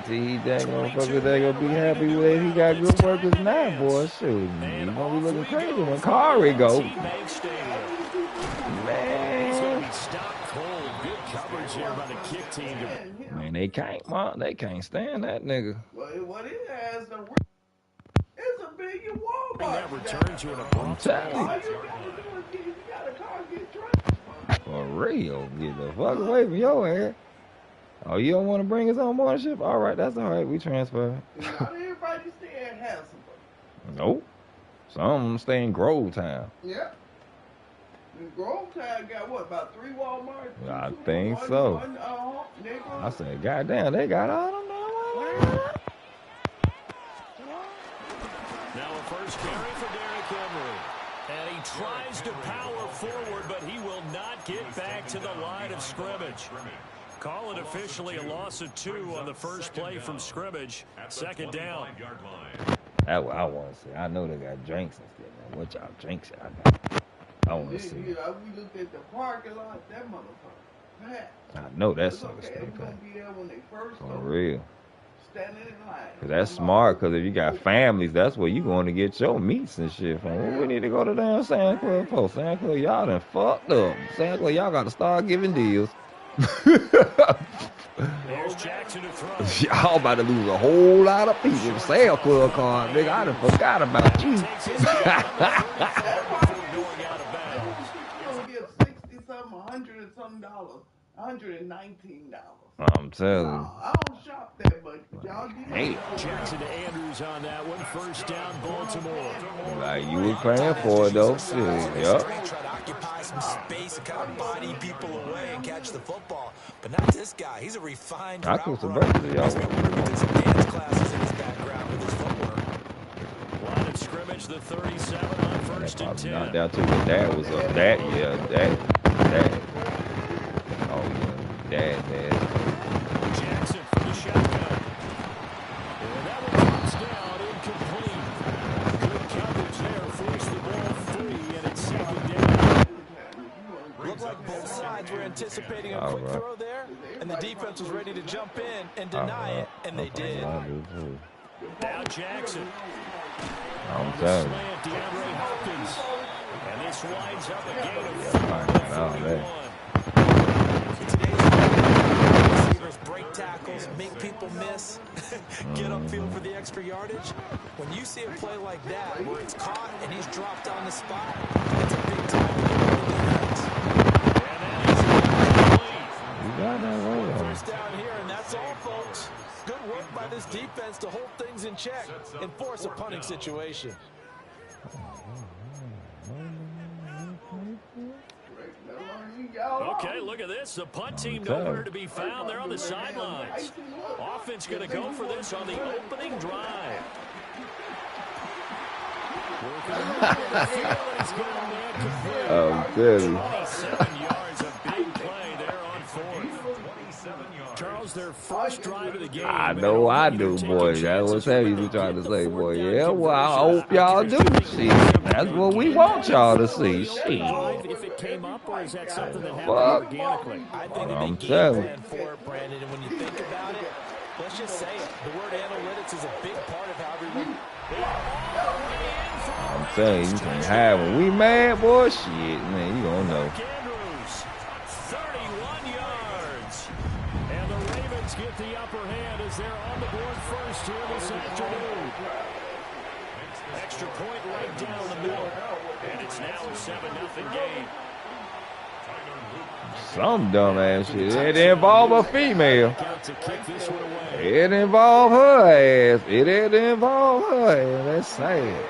Speaker 3: He dang motherfucker they gonna be happy with. He got good workers now, boy. Shoot, he gonna be looking crazy when Kari go. Man, man, they can't stand that nigga.
Speaker 7: What it has the it's a billion Walmart.
Speaker 6: Return to an abrupt
Speaker 3: I'm telling
Speaker 7: All
Speaker 3: you.
Speaker 7: you gotta do is you got a car, get drunk.
Speaker 3: For real, get the fuck away from your ass. Oh, you don't want to bring his own ownership? All right, that's all right. We transfer.
Speaker 7: Not everybody stay at Hanson.
Speaker 3: Nope. Some of them stay in Grove Town.
Speaker 7: Yeah. And Grove Town got what, about 3 Walmarts?
Speaker 3: I think so. I said, goddamn, they got all them down.
Speaker 6: Now a first carry for Derrick Henry. And he tries to power forward, but he will not get back to the line of scrimmage. Call it officially a loss of 2 on the first play from scrimmage. Second down.
Speaker 3: That's what I want to see. I know they got drinks and stuff. Man. What y'all drinks y'all got? I want to see.
Speaker 7: We looked at the parking lot, that motherfucker packed.
Speaker 3: I know that's
Speaker 7: okay. It's gonna be there when they first
Speaker 3: for real.
Speaker 7: Standing in line.
Speaker 3: Cause that's smart. Cause if you got families, that's where you going to get your meats and shit from. Well, we need to go to damn Santa Claus for Santa Claus. Y'all done fucked up. Santa Claus, y'all got to start giving deals. Y'all about to lose a whole lot of people. Sale club card, nigga. I done forgot about you.
Speaker 7: $119.
Speaker 3: I'm telling you.
Speaker 7: I don't shop that much, but y'all do.
Speaker 3: Hey.
Speaker 6: Jackson to Andrews on that one. First down, Baltimore.
Speaker 3: Like you were paying for it though. Shit. Yup.
Speaker 8: Try to occupy some space and kind of body people away and catch the football. But not this guy. He's a refined
Speaker 3: I could subvert to y'all.
Speaker 8: did some dance classes in his background with his footwork.
Speaker 6: Line of scrimmage, the 37 on first and 10.
Speaker 3: Knocked out too. That was up. That. Oh yeah. That.
Speaker 6: Jackson for the shotgun. And that one comes down incomplete. Good coverage there. Forced the ball free, and it's second down.
Speaker 8: Looked like both sides were anticipating a quick throw there, and the defense was ready to jump in and deny it, and they did.
Speaker 6: Now Jackson.
Speaker 3: I'm telling you.
Speaker 6: DeAndre Hopkins. And this winds up a gain of 41.
Speaker 8: Receivers break tackles, make people miss, get upfield for the extra yardage. When you see a play like that where it's caught and he's dropped on the spot, it's a big time defense.
Speaker 3: You got that right.
Speaker 8: First down here, and that's all, folks. Good work by this defense to hold things in check and force a punting situation.
Speaker 6: Okay, look at this. The punt team nowhere to be found. They're on the sidelines. Offense going to go for this on the opening drive.
Speaker 3: I'm telling you.
Speaker 6: 27 yards, a big play there on fourth. 27 yards. Charles, their first drive of the game.
Speaker 3: I know I do, boy. That's what Teddy be trying to say, boy. Yeah, well, I hope y'all do. Shit, that's what we want y'all to see. Shit.
Speaker 6: If it came up, or is that something that happened
Speaker 3: Fuck.
Speaker 6: organically?
Speaker 8: I think
Speaker 3: I'm
Speaker 8: a big game
Speaker 3: telling
Speaker 8: plan for it, Brandon. And when you think about it, let's just say it. The word analytics is a big part of how everyone.
Speaker 3: I'm telling you, you can have when we mad, boy. Shit, man, you don't know.
Speaker 6: Andrews, 31 yards. And the Ravens get the upper hand as they're on the board first here this afternoon. Extra point right down the middle. And it's now a 7-0 game.
Speaker 3: Some dumbass shit. It involve a female. It involve her ass. It didn't involve her ass. That's sad.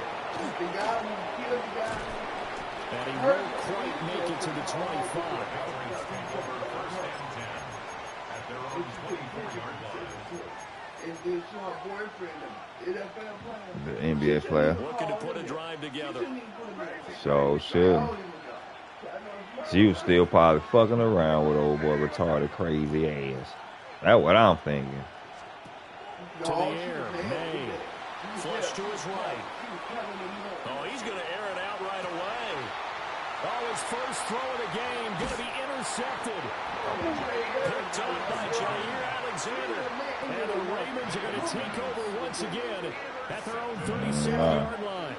Speaker 6: And he won't quite make it to the 25.
Speaker 3: The NBA player.
Speaker 6: Looking to put a drive together.
Speaker 3: So shit. She was still probably fucking around with old boy retarded crazy ass. That's what I'm thinking.
Speaker 6: To the air, May. Flush to his right. Oh, he's going to air it out right away. Oh, his first throw of the game going to be intercepted. Picked up by Jair Alexander. And the Ravens are going to take over once again at their own 37-yard line.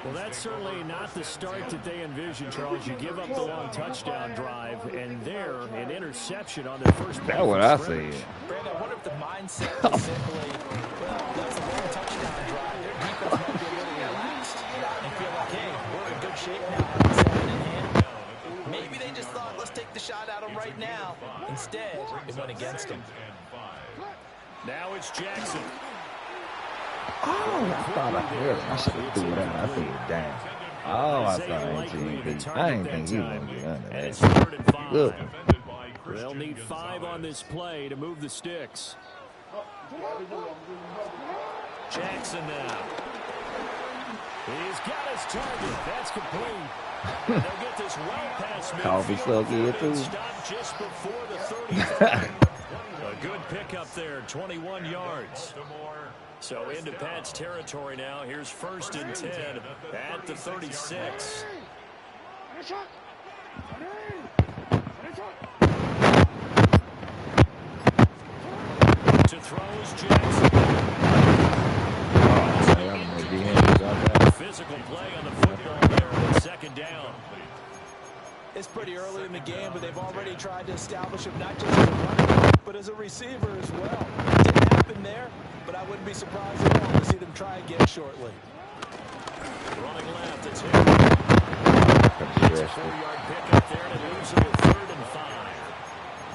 Speaker 6: Well, that's certainly not the start that they envisioned, Charles. You give up the long touchdown drive, and there, an interception on their first play.
Speaker 3: That's what I said.
Speaker 8: Brandon, I wonder if the mindset was simply, well, that's a long touchdown drive. Their defense might be a little relaxed and feel like, hey, we're in good shape now. 7 in hand. Maybe they just thought, let's take the shot at them right now. Instead, it went against them.
Speaker 6: Now it's Jackson.
Speaker 3: Oh, I thought I heard. I should have threw it out. I threw it down. Oh, I thought I didn't think he was going to get under
Speaker 6: And it's
Speaker 3: that.
Speaker 6: 3rd and 5.
Speaker 3: Good.
Speaker 6: They'll need 5 on this play to move the sticks. Jackson now. He's got his target. That's complete. And they'll get this well past
Speaker 3: Coffee stuck here, too.
Speaker 6: Stop just before the 35. A good pickup there, 21 yards. So into Pat's territory now. Here's 1st and 10 at the 36. To throws Jackson. Physical play on the football there on 2nd down.
Speaker 8: It's pretty early in the game, but they've already tried to establish him not just as a running back, but as a receiver as well. It didn't happen there, but I wouldn't be surprised at all to see them try again shortly.
Speaker 6: Running left, it's him. It's a 4-yard pickup there, and it leaves him with 3rd and 5.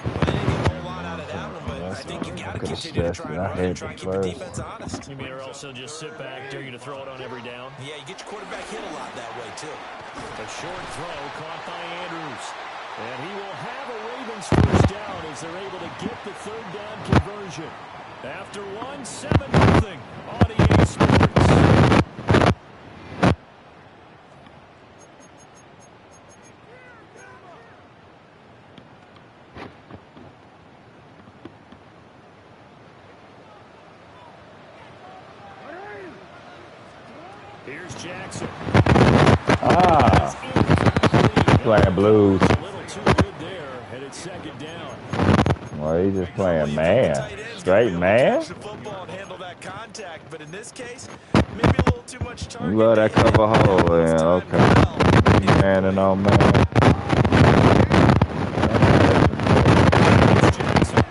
Speaker 8: Well, they didn't get a whole lot out of that one, but I think you got to continue to try and run and try and keep your defense honest.
Speaker 6: You mean or also just sit back, dare you to throw it on every down?
Speaker 8: Yeah, you get your quarterback hit a lot that way, too.
Speaker 6: A short throw caught by Andrews. And he will have a Ravens first down as they're able to get the 3rd down conversion. After 7-0 on EA Sports. Here's Jackson.
Speaker 3: Playing blues.
Speaker 6: A little too good there, and it's 2nd down.
Speaker 3: Well, he's just playing man. Straight man.
Speaker 8: But in this case, maybe a little too much target.
Speaker 3: You love that cover hole, yeah, okay. Man and all man.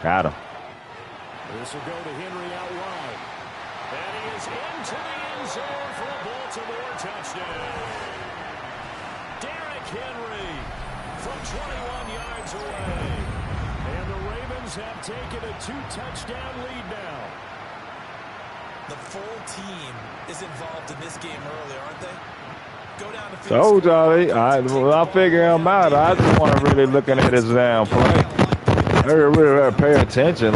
Speaker 3: Got him.
Speaker 6: This will go to Henry out wide. And he is into the end zone for a Baltimore touchdown. Derrick Henry from 21 yards away. And the Ravens have taken a 2-touchdown lead now.
Speaker 8: The full team is involved in this game early, aren't they? Go down to
Speaker 3: So, Charlie, I figure him out. I just want to really looking at his damn play. I really pay attention.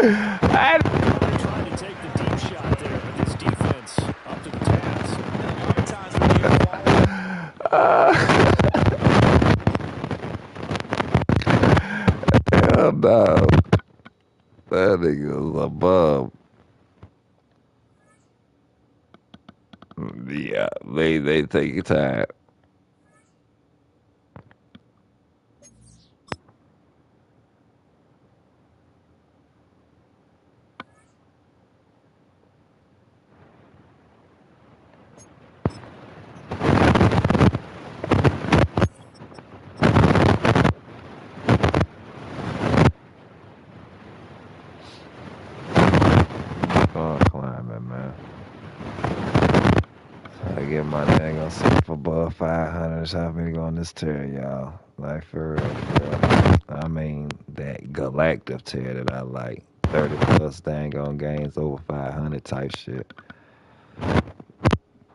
Speaker 3: I,
Speaker 6: Trying to take the deep shot there, but this defense up to the task.
Speaker 8: And a lot of times when you're quality,
Speaker 3: hell no. That nigga was a bum. Yeah, they take your time. Oh, climbing, man. I get my dang on something above 500. How me to go on this tier, y'all? Like, for real, for real. I mean, that galactic tier that I like. 30 plus dang on games over 500 type shit.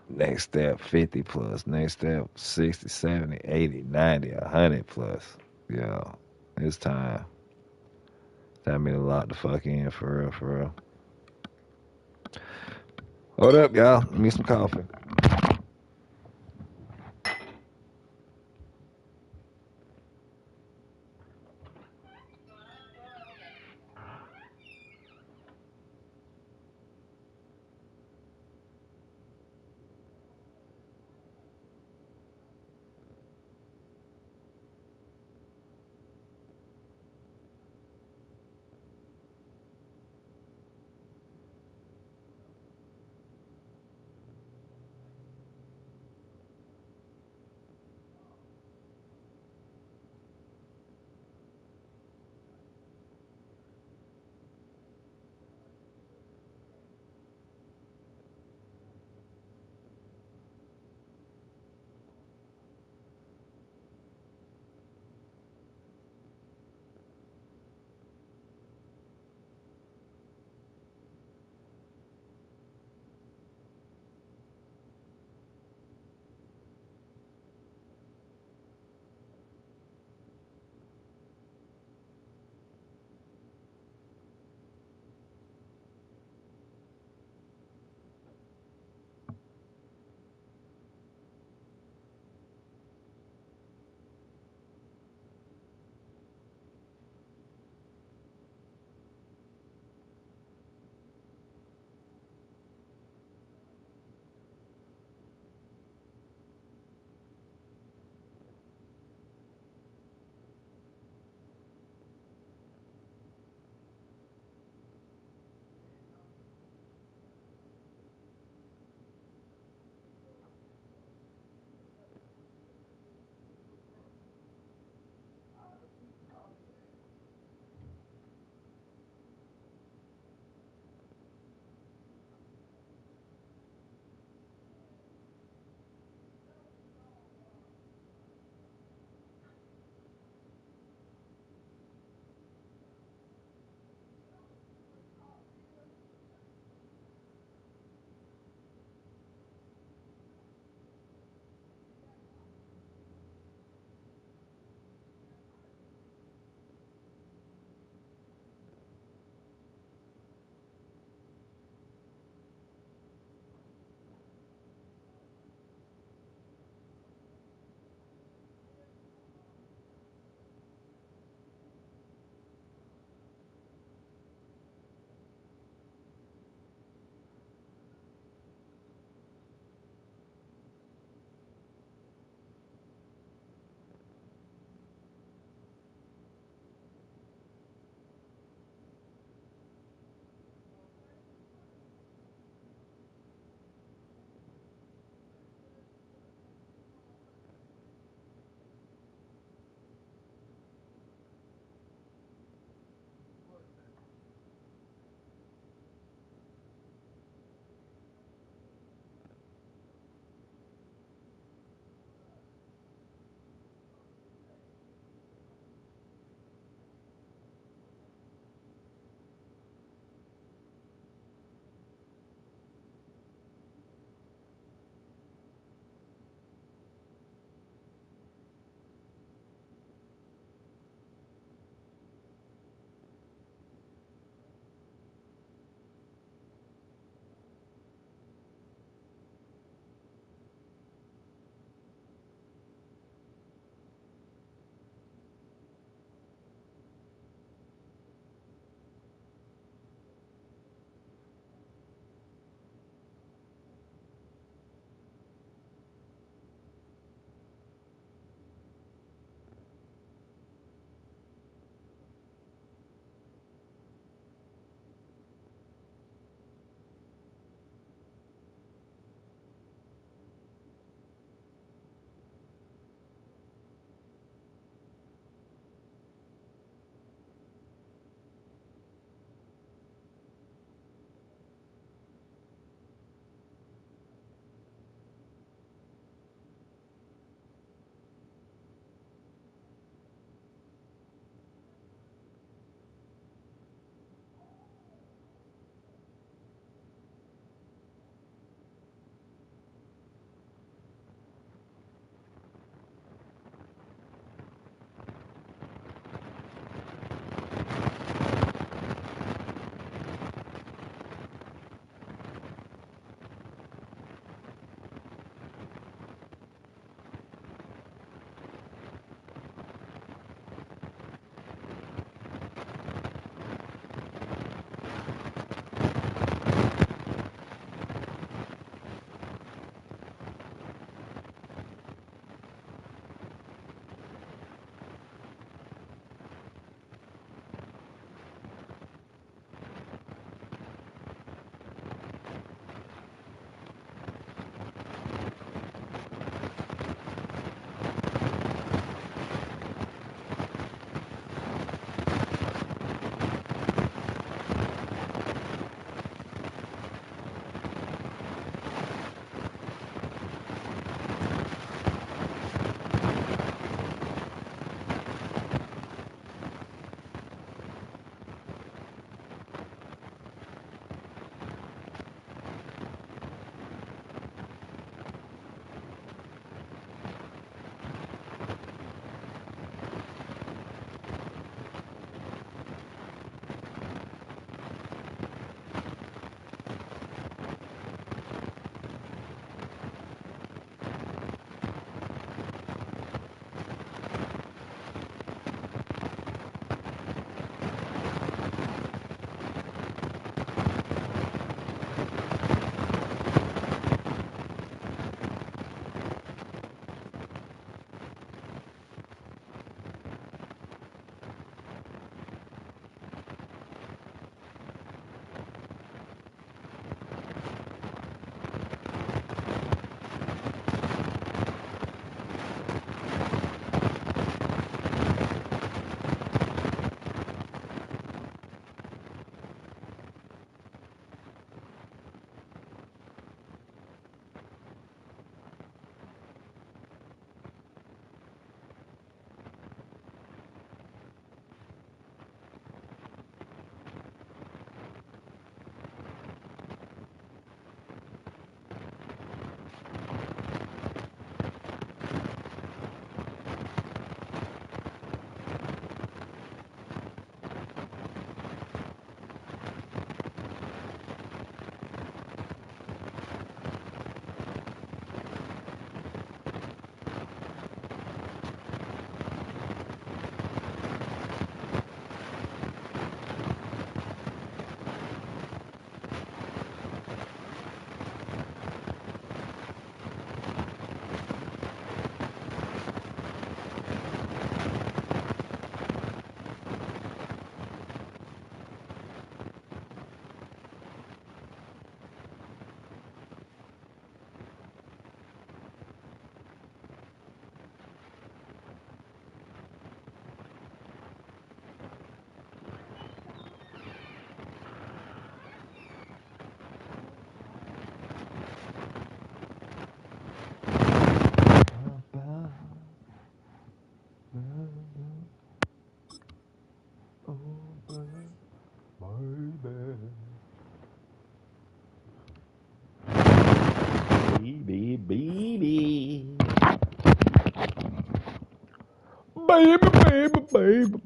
Speaker 3: Next step, 50 plus. Next step, 60, 70, 80, 90, 100 plus. Yeah, it's time. Time me to lock the fuck in, for real, for real. Hold up, y'all. Give me some coffee.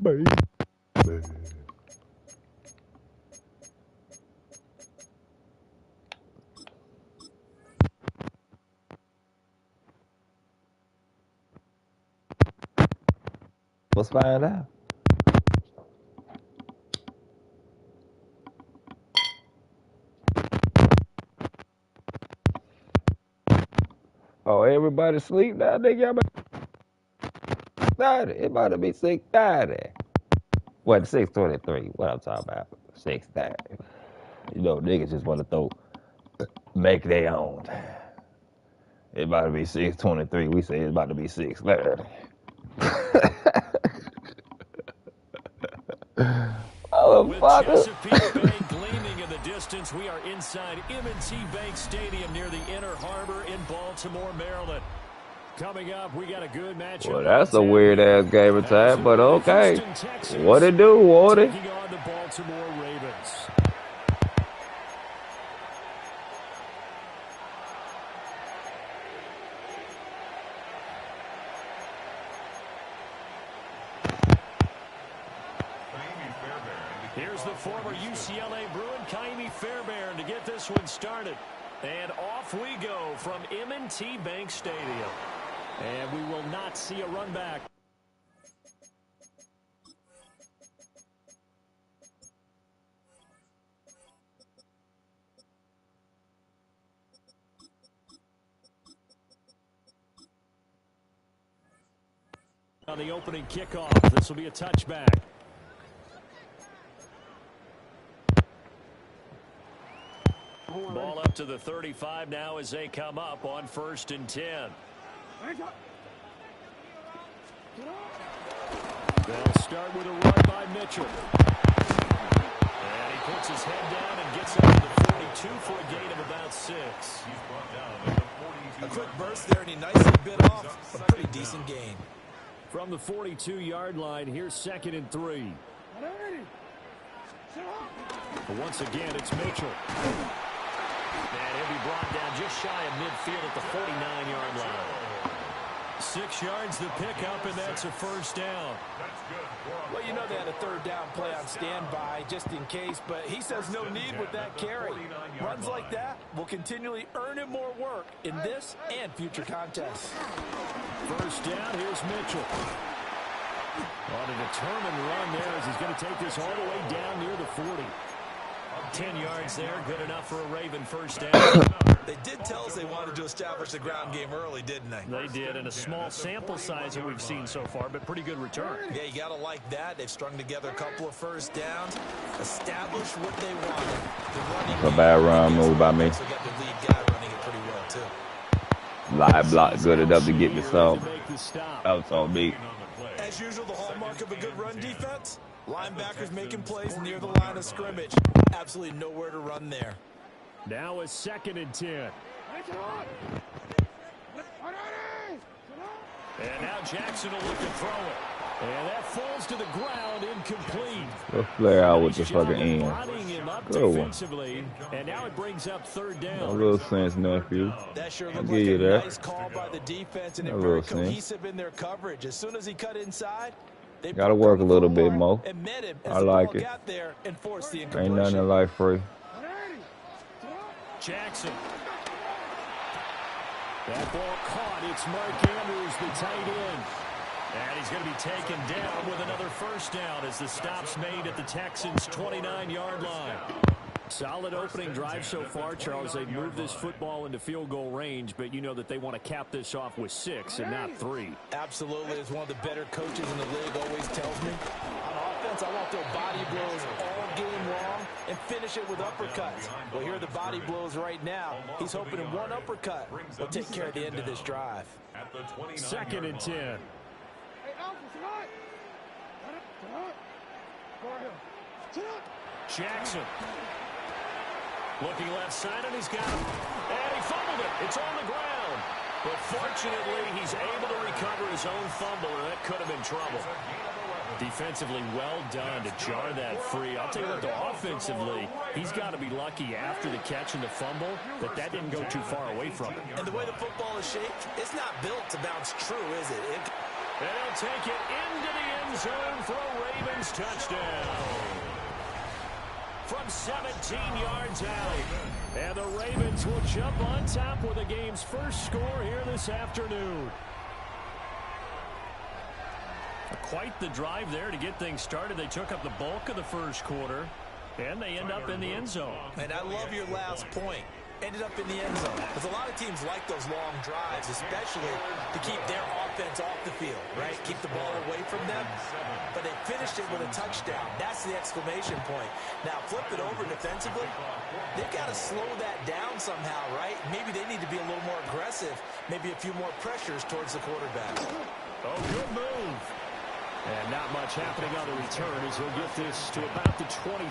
Speaker 3: baby. Let's find out. Oh, everybody sleep now? Nigga, y'all about 30. It about to be 6:30. What, 6:23? What I'm talking about? 6:30. You know, niggas just want to make their own. It about to be 6:23. We say it's about to be 6:30.
Speaker 6: With Chesapeake Bay gleaming in the distance, we are inside M&T Bank Stadium near the Inner Harbor in Baltimore, Maryland. Coming up, we got a good matchup.
Speaker 3: Well, that's a weird-ass game of time, but okay. What it do, Wardy?
Speaker 6: Taking on the Baltimore Ravens. Here's the former UCLA Bruin, Kaimi Fairbairn, to get this one started. And off we go from M&T Bank Stadium. And we will not see a run back. On the opening kickoff, this will be a touchback. Ball up to the 35 now as they come up on 1st and 10. They'll start with a run by Mitchell. And he puts his head down and gets up to the 42 for a gain of about 6.
Speaker 8: A quick burst there, and he nicely bit off a pretty decent gain.
Speaker 6: From the 42-yard line, here's 2nd and 3. But once again, it's Mitchell. And he'll be brought down just shy of midfield at the 49-yard line. 6 yards the pickup, and that's a 1st down.
Speaker 8: Well, you know they had a 3rd down play on standby just in case, but he says no need with that carry. Runs like that will continually earn him more work in this and future contests.
Speaker 6: 1st down, here's Mitchell. On a determined run there as he's going to take this all the way down near the 40. 10 yards there, good enough for a Raven 1st down.
Speaker 8: They did tell us they wanted to establish the ground game early, didn't they?
Speaker 6: They did, and a small sample size that we've seen so far, but pretty good return.
Speaker 8: Yeah, you got to like that. They've strung together a couple of 1st downs, established what they wanted. The running
Speaker 3: A bad run move by me.
Speaker 8: So got the lead guy running it pretty well, too.
Speaker 3: Live block good enough to get me some. That was on me.
Speaker 8: As usual, the hallmark of a good run defense, linebackers making plays near the line of scrimmage. Absolutely nowhere to run there.
Speaker 6: Now it's 2nd and 10. And now Jackson will look to throw it. And that falls to the ground, incomplete.
Speaker 3: Let's flare out with the fucking end. Good one.
Speaker 6: And now it brings up 3rd down.
Speaker 3: No real sense, nephew.
Speaker 8: That sure
Speaker 3: I'll
Speaker 8: looked
Speaker 3: give
Speaker 8: like
Speaker 3: you
Speaker 8: a
Speaker 3: that.
Speaker 8: nice call by the defense, and
Speaker 3: No
Speaker 8: they're very
Speaker 3: real sense.
Speaker 8: cohesive in their coverage. As soon as he cut inside, they
Speaker 3: Gotta work a little bit more.
Speaker 8: and met him as
Speaker 3: I
Speaker 8: the
Speaker 3: like
Speaker 8: ball
Speaker 3: it.
Speaker 8: got there and forced the
Speaker 3: Ain't
Speaker 8: incompletion.
Speaker 3: nothing in life free.
Speaker 6: Jackson. That ball caught. It's Mark Andrews, the tight end. And he's going to be taken down with another 1st down as the stop's made at the Texans' 29-yard line. Solid opening drive so far, Charles. They've moved this football into field goal range, but you know that they want to cap this off with 6 and not 3.
Speaker 8: Absolutely. As one of the better coaches in the league always tells me, on offense, I want to throw body blows all game long and finish it with uppercuts. Well, here are the body blows right now. He's hoping in one uppercut will take care of the end of this drive.
Speaker 6: 2nd and 10. Jackson. Looking left side, and he's got him. And he fumbled it. It's on the ground. But fortunately, he's able to recover his own fumble, and that could have been trouble. Defensively, well done to jar that free. I'll tell you what, though, offensively, he's got to be lucky after the catch and the fumble that didn't go too far away from him.
Speaker 8: And the way the football is shaped, it's not built to bounce true, is it?
Speaker 6: And he'll take it into the end zone for a Ravens touchdown. From 17 yards out. And the Ravens will jump on top with the game's first score here this afternoon. Quite the drive there to get things started. They took up the bulk of the first quarter, and they end up in the end zone.
Speaker 8: And I love your last point. Ended up in the end zone. Because a lot of teams like those long drives, especially to keep their offense off the field, right? Keep the ball away from them. But they finished it with a touchdown. That's the exclamation point. Now, flip it over defensively. They've got to slow that down somehow, right? Maybe they need to be a little more aggressive. Maybe a few more pressures towards the quarterback.
Speaker 6: Oh, good move. And not much happening on the return as he'll get this to about the 23.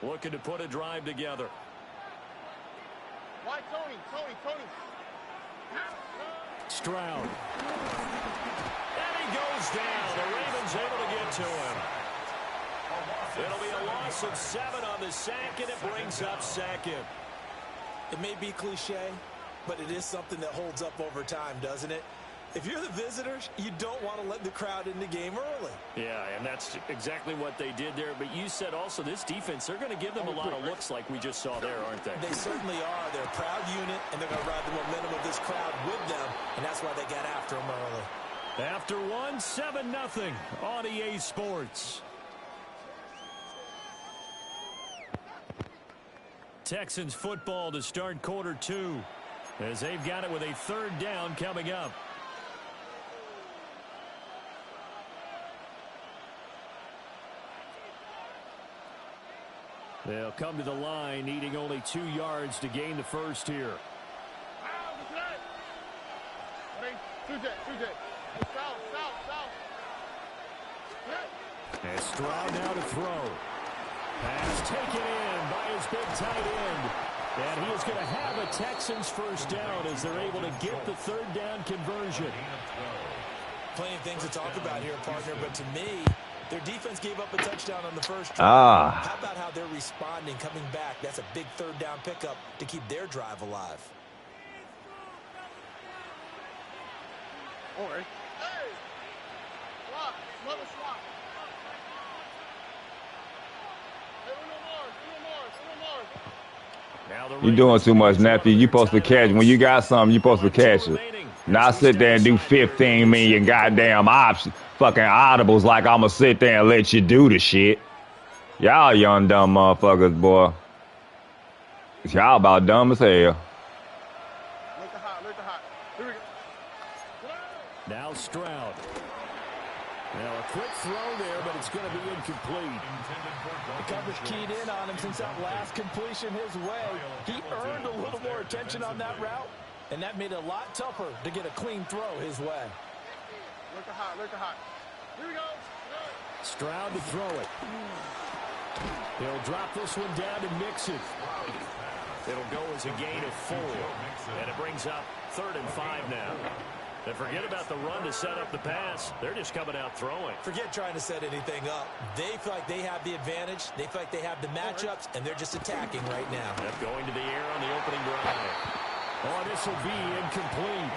Speaker 6: Looking to put a drive together.
Speaker 5: Why, Tony?
Speaker 6: Stroud. And he goes down. The Ravens able to get to him. It'll be a loss of 7 on the sack, and it brings up second.
Speaker 8: It may be cliche, but it is something that holds up over time, doesn't it? If you're the visitors, you don't want to let the crowd in the game early.
Speaker 6: Yeah, and that's exactly what they did there. But you said also this defense, they're going to give them a lot of looks like we just saw there, aren't they?
Speaker 8: They certainly are. They're a proud unit, and they're going to ride the momentum of this crowd with them, and that's why they got after them early.
Speaker 6: After 7-0 on EA Sports. Texans football to start quarter 2 as they've got it with a 3rd down coming up. They'll come to the line needing only 2 yards to gain the first here. And Stroud now to throw. Pass taken in by his big tight end. And he is going to have a Texans first down as they're able to get the 3rd down conversion.
Speaker 8: Plenty of things to talk about here, partner, but to me, their defense gave up a touchdown on the first drive. How about how they're responding, coming back? That's a big 3rd down pickup to keep their drive alive.
Speaker 5: All right. Hey! Swap. Another swap.
Speaker 3: You doing too much, nephew. You supposed to catch. When you got something, you supposed to catch it. Not sit there and do 15 million goddamn options, fucking audibles like I'm gonna sit there and let you do the shit. Y'all young dumb motherfuckers, boy. Y'all about dumb as hell.
Speaker 5: Look the hot. Here we go.
Speaker 6: Now Stroud. Now a quick throw there, but it's going to be incomplete.
Speaker 8: The coverage keyed in on him since that last completion his way. He earned a little more attention on that route, and that made it a lot tougher to get a clean throw his way.
Speaker 5: Look the hot. Here we go.
Speaker 6: Stroud to throw it. He'll drop this one down to Mixon. It'll go as a gain of 4, and it brings up 3rd and 5 now. And forget about the run to set up the pass. They're just coming out throwing.
Speaker 8: Forget trying to set anything up. They feel like they have the advantage. They feel like they have the matchups, and they're just attacking right now.
Speaker 6: Yep, going to the air on the opening drive. Oh, this will be incomplete.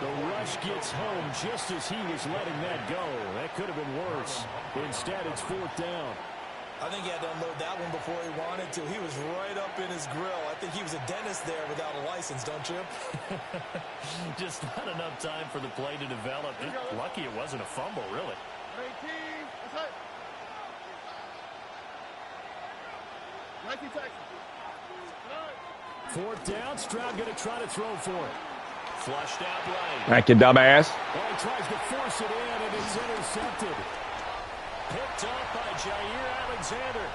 Speaker 6: The rush gets home just as he was letting that go. That could have been worse. Instead, it's 4th down.
Speaker 8: I think he had to unload that one before he wanted to. He was right up in his grill. I think he was a dentist there without a license, don't you?
Speaker 6: Just not enough time for the play to develop. Lucky it wasn't a fumble, really.
Speaker 5: 19 Texans.
Speaker 6: 4th down. Stroud going to try to throw for it. Flushed out right.
Speaker 3: Thank you, dumbass.
Speaker 6: Well, he tries to force it in, and it's intercepted. Picked up by Jair Alexander.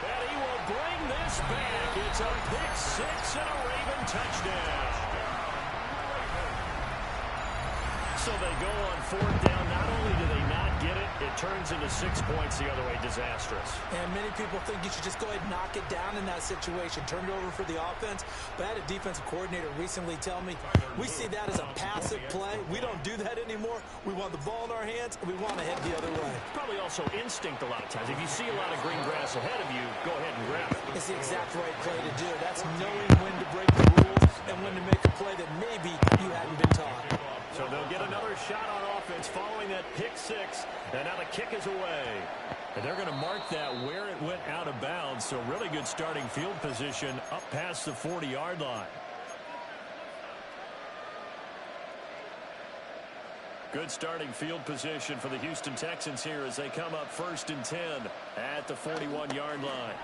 Speaker 6: And he will bring this back. It's a pick 6 and a Raven touchdown. So they go on fourth down. Not only do they not get it, it turns into 6 points the other way. Disastrous.
Speaker 8: And many people think you should just go ahead and knock it down in that situation. Turn it over for the offense. But I had a defensive coordinator recently tell me, we see that as a passive play. We don't do that anymore. We want the ball in our hands, and we want to head the other way.
Speaker 6: Probably also instinct a lot of times. If you see a lot of green grass ahead of you, go ahead and grab it.
Speaker 8: It's the exact right play to do. That's knowing when to break the rules and when to make a play that maybe you hadn't been taught.
Speaker 6: So they'll get another shot on offense following that pick six. And now the kick is away. And they're going to mark that where it went out of bounds. So really good starting field position up past the 40-yard line. Good starting field position for the Houston Texans here as they come up 1st and 10 at the 41-yard line.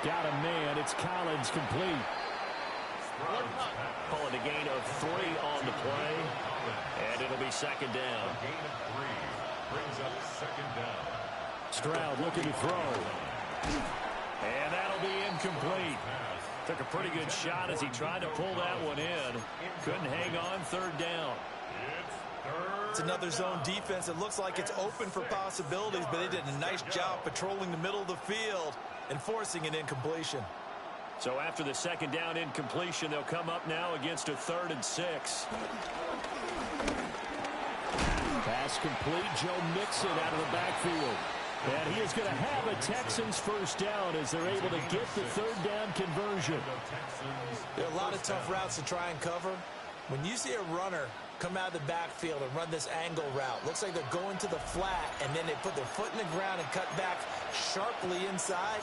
Speaker 6: Got a man. It's Collins complete. Call it a gain of 3 on the play. And it'll be 2nd down.
Speaker 2: A gain of 3 brings up 2nd down.
Speaker 6: Stroud looking to throw. And that'll be incomplete. Took a pretty good shot as he tried to pull that one in. Couldn't hang on 3rd down.
Speaker 8: It's another zone defense. It looks like it's open for possibilities, but they did a nice job patrolling the middle of the field and forcing an incompletion.
Speaker 6: So after the 2nd down incompletion, they'll come up now against a 3rd and 6. Pass complete. Joe Mixon out of the backfield. And he is going to have a Texans 1st down as they're able to get the 3rd down conversion.
Speaker 8: There are a lot of tough routes to try and cover. When you see a runner come out of the backfield and run this angle route, looks like they're going to the flat, and then they put their foot in the ground and cut back sharply inside.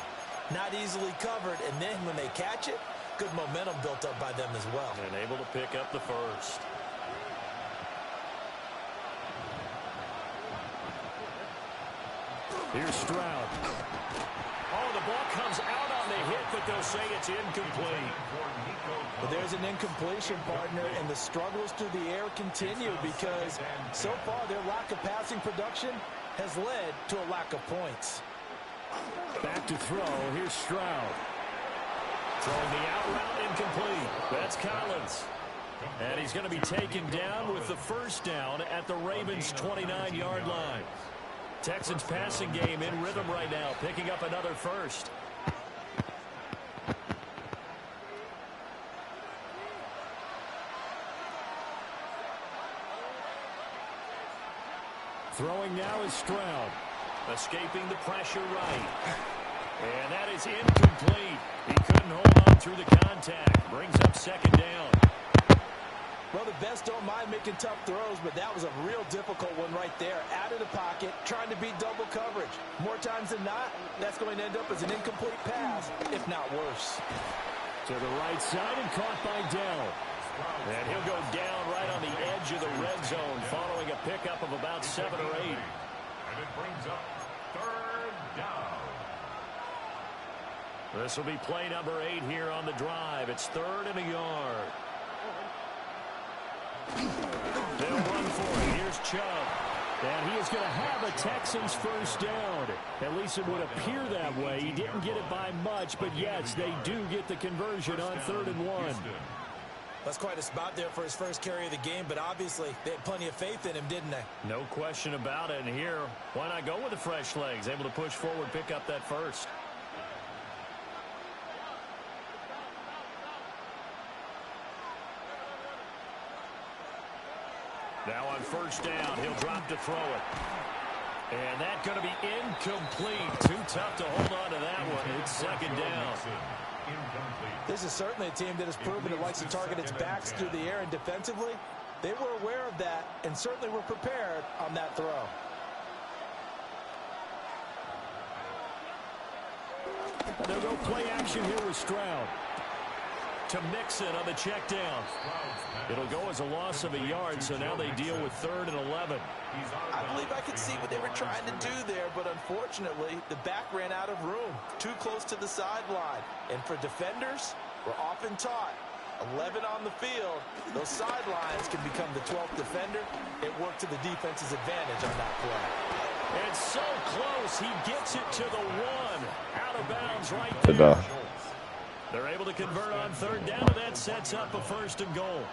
Speaker 8: Not easily covered, and then when they catch it, good momentum built up by them as well.
Speaker 6: And able to pick up the 1st. Here's Stroud. Oh, the ball comes out on the hit, but they'll say it's incomplete.
Speaker 8: But there's an incompletion, partner, and the struggles through the air continue because so far their lack of passing production has led to a lack of points.
Speaker 6: Back to throw. Here's Stroud. Throwing the out route incomplete. That's Collins. And he's going to be taken down with the 1st down at the Ravens' 29-yard line. Texans passing game in rhythm right now, picking up another 1st. Throwing now is Stroud. Escaping the pressure right. And that is incomplete. He couldn't hold on through the contact. Brings up 2nd down.
Speaker 8: Well, the best don't mind making tough throws, but that was a real difficult one right there. Out of the pocket, trying to beat double coverage. More times than not, that's going to end up as an incomplete pass, if not worse.
Speaker 6: To the right side and caught by Dell. And he'll go down right on the edge of the red zone following a pickup of about 7 or 8.
Speaker 2: And it brings up 3rd down.
Speaker 6: This will be play number 8 here on the drive. It's 3rd and a yard. They'll run for it. Here's Chubb. And he is going to have a Texans 1st down. At least it would appear that way. He didn't get it by much, but yes, they do get the conversion on 3rd and 1.
Speaker 8: That's quite a spot there for his first carry of the game, but obviously they had plenty of faith in him, didn't they?
Speaker 6: No question about it. And here, why not go with the fresh legs? Able to push forward, pick up that 1st. Now on 1st down, he'll drop to throw it. And that's going to be incomplete. Too tough to hold on to that one. It's 2nd down.
Speaker 8: This is certainly a team that has proven it likes to target its backs through the air, and defensively, they were aware of that and certainly were prepared on that throw.
Speaker 6: They'll go play action here with Stroud. To Mixon on the check down. It'll go as a loss of a yard, so now they deal with 3rd and 11.
Speaker 8: I believe I could see what they were trying to do there, but unfortunately, the back ran out of room, too close to the sideline. And for defenders, we're often taught, 11 on the field, those sidelines can become the 12th defender. It worked to the defense's advantage on that play.
Speaker 6: It's so close, he gets it to the 1. Out of bounds right there. They're able to convert on 3rd down, and that sets up a 1st and goal.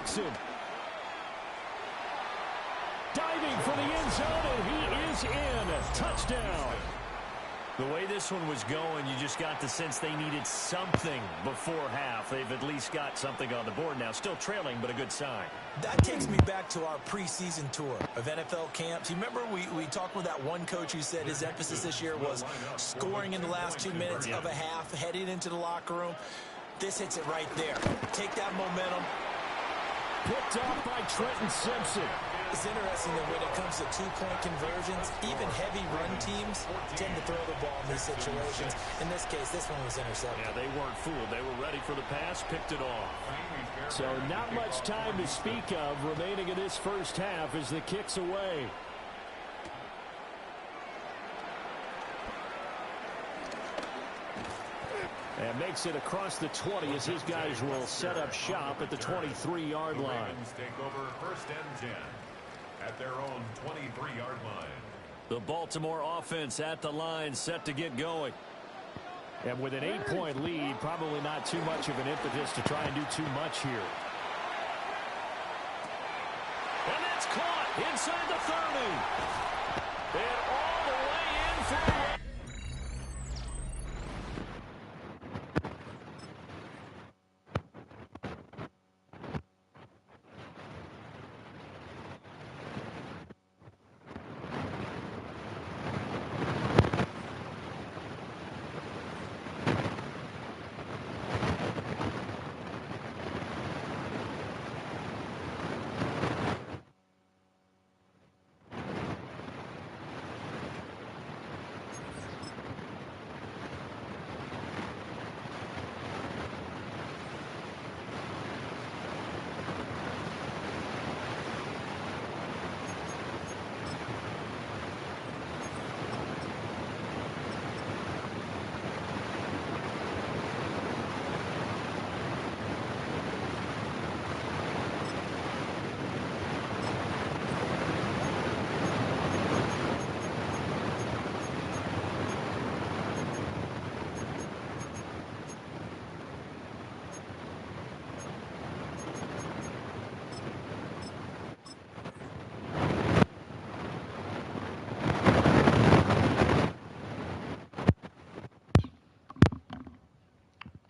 Speaker 6: Mixon. Diving for the end zone, and he is in. Touchdown. The way this one was going, you just got the sense they needed something before half. They've at least got something on the board now. Still trailing, but a good sign.
Speaker 8: That takes me back to our preseason tour of NFL camps. You remember we talked with that one coach who said his emphasis this year was scoring in the last 2 minutes of a half, heading into the locker room. This hits it right there. Take that momentum.
Speaker 6: Picked off by Trenton Simpson.
Speaker 8: It's interesting that when it comes to two-point conversions, even heavy run teams tend to throw the ball in these situations. In this case, this one was intercepted.
Speaker 6: Yeah, they weren't fooled. They were ready for the pass, picked it off. So not much time to speak of remaining in this first half as the kick's away. And makes it across the 20 as his guys will set up shop at the 23-yard line.
Speaker 2: Ravens take over first and 10 at their own 23-yard line.
Speaker 6: The Baltimore offense at the line, set to get going. And with an 8-point lead, probably not too much of an impetus to try and do too much here. And that's caught inside the 30. And all the way in for a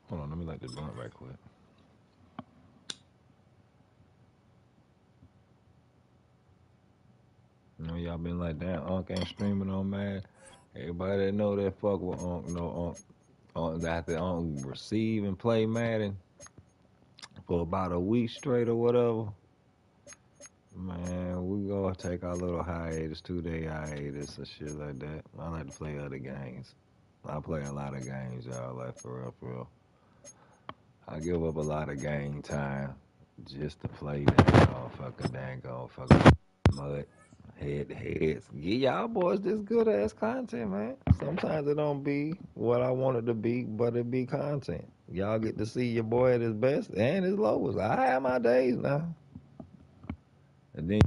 Speaker 3: Hold on, let me light this blunt right quick. You know, y'all been like, damn, Unc ain't streaming on Madden. Everybody that know that fuck with Unc, know Unc that the Unc receive and play Madden for about a week straight or whatever. Man, we gonna take our little hiatus, 2-day hiatus and shit like that. I like to play other games. I play a lot of games, y'all, like for real, for real. I give up a lot of game time just to play that dang fucking mud heads. Get y'all boys this good ass content, man. Sometimes it don't be what I want it to be, but it be content. Y'all get to see your boy at his best and his lowest. I have my days now. And then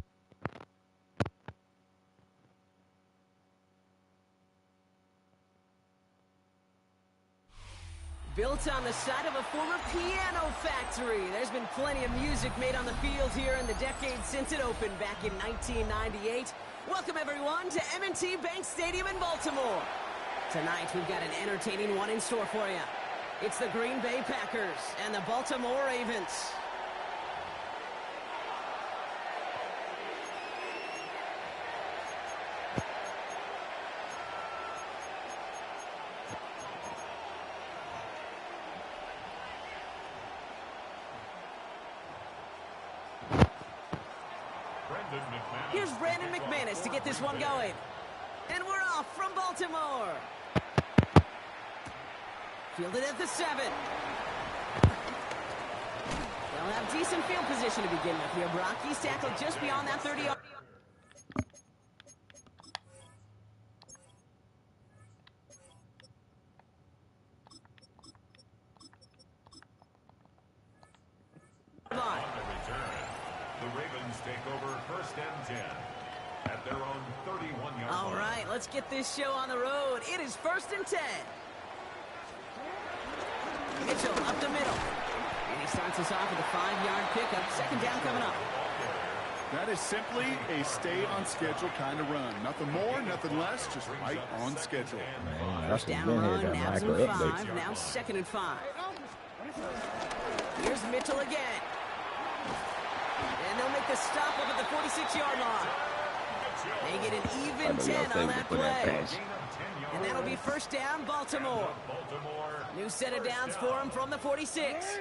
Speaker 9: built on the side of a former piano factory. There's been plenty of music made on the field here in the decades since it opened back in 1998. Welcome, everyone, to M&T Bank Stadium in Baltimore. Tonight, we've got an entertaining one in store for you. It's the Green Bay Packers and the Baltimore Ravens. Here's Brandon McManus to get this one going. And we're off from Baltimore. Fielded at the 7. They'll have decent field position to begin with here. Brock, he's tackled just beyond that 30-yard.
Speaker 2: The Ravens take over first and 10 at their own 31-yard line.
Speaker 9: All right, let's get this show on the road. It is first and 10. Mitchell up the middle. And he starts us off with a 5-yard pickup. Second down coming up.
Speaker 5: That is simply a stay-on-schedule kind of run. Nothing more, nothing less, just right on schedule.
Speaker 3: Man,
Speaker 9: First down run, Navs and 5. Now 2nd and 5. Here's Mitchell again. And they'll make the stop up at the 46-yard line. They get an even 10 on that play. And that'll be first down, Baltimore. New set of downs for him from the 46.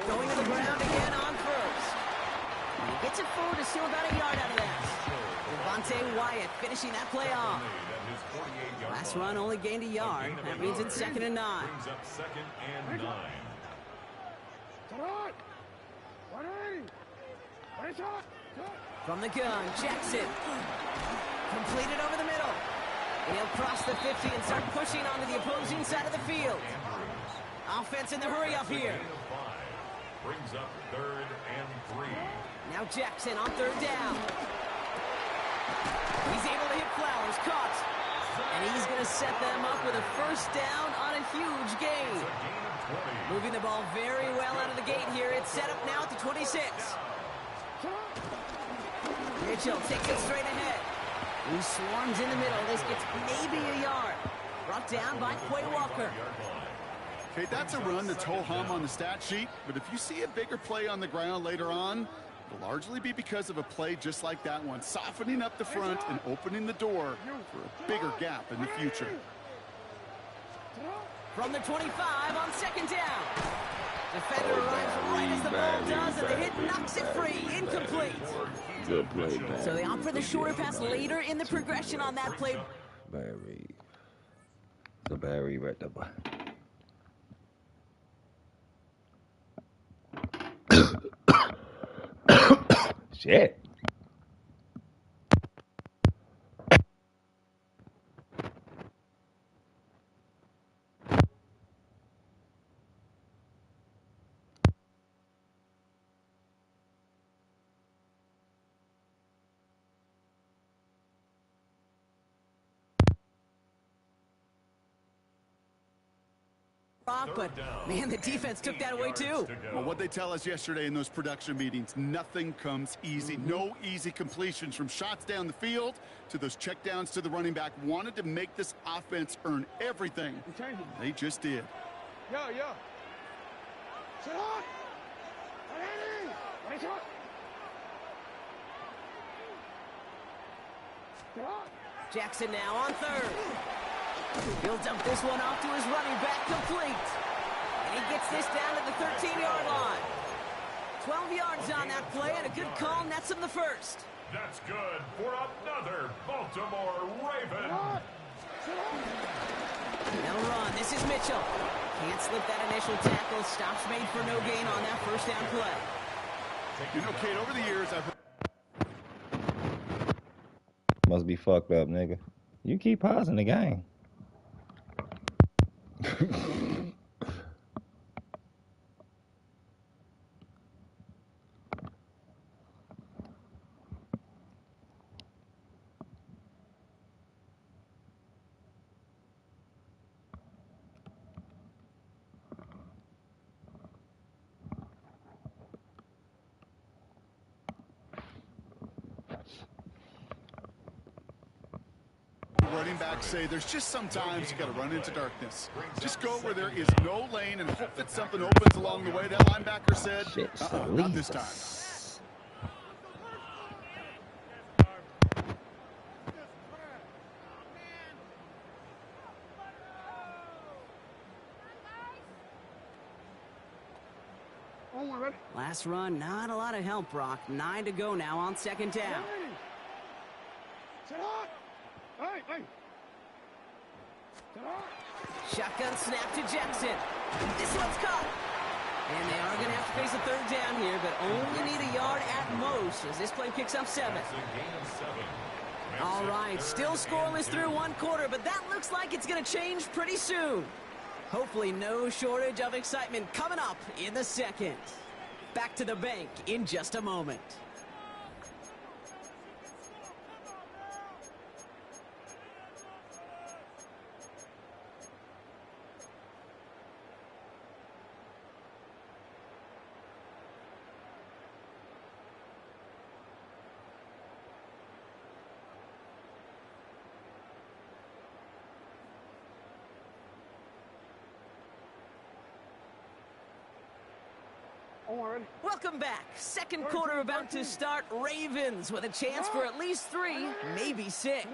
Speaker 9: Going to the ground again on first. And he gets it forward to steal about a yard out of that. Devontae Wyatt finishing that play off. Last run only gained a yard. That means it's 2nd and 9. From the gun, Jackson. Completed over the middle. And he'll cross the 50 and start pushing onto the opposing side of the field. Offense in the hurry up here.
Speaker 2: Brings up 3rd and 3.
Speaker 9: Now Jackson on 3rd down. He's able to hit Flowers, caught. And he's going to set them up with a first down on a huge gain. Moving the ball very well out of the gate here. It's set up now at the 26. Mitchell takes it straight ahead. He swarms in the middle. This gets maybe a yard. Brought down by Quay Walker.
Speaker 5: Okay, that's a run that's ho-hum on the stat sheet, but if you see a bigger play on the ground later on, it'll largely be because of a play just like that one, softening up the front and opening the door for a bigger gap in the future.
Speaker 9: From the 25 on 2nd down. Defender arrives right as the ball does, and the hit knocks it free. Incomplete.
Speaker 3: Good play, man.
Speaker 9: So they opt for the shorter pass later in the progression on that play.
Speaker 3: Barry. The Barry right there. Shit.
Speaker 9: But, man, the defense took that away, too.
Speaker 5: Well, what they tell us yesterday in those production meetings, nothing comes easy. No easy completions from shots down the field to those checkdowns to the running back. Wanted to make this offense earn everything. They just did.
Speaker 9: Jackson now on 3rd. He'll dump this one off to his running back, complete. And he gets this down to the 13-yard line. 12 yards on that play, and a good call nets him the first.
Speaker 2: That's good for another Baltimore Raven.
Speaker 9: They'll run. This is Mitchell. Can't slip that initial tackle. Stops made for no gain on that first down play.
Speaker 5: You know, Kate, over the years, I've...
Speaker 3: Must be fucked up, nigga. You keep pausing the game.
Speaker 5: Running backs say there's just sometimes you got to run into darkness. Just go where there is no lane and hope that something opens along the way. That linebacker said, not this time.
Speaker 9: Last run, not a lot of help, Brock. 9 to go now on 2nd down. Shotgun snap to Jackson. This one's caught. And they are going to have to face a 3rd down here, but only need a yard at most as this play picks up 7. All right, still scoreless through 1 quarter, but that looks like it's going to change pretty soon. Hopefully no shortage of excitement coming up in the 2nd. Back to the bank in just a moment. Welcome back. Second quarter about to start. Ravens with a chance for at least 3, maybe 6.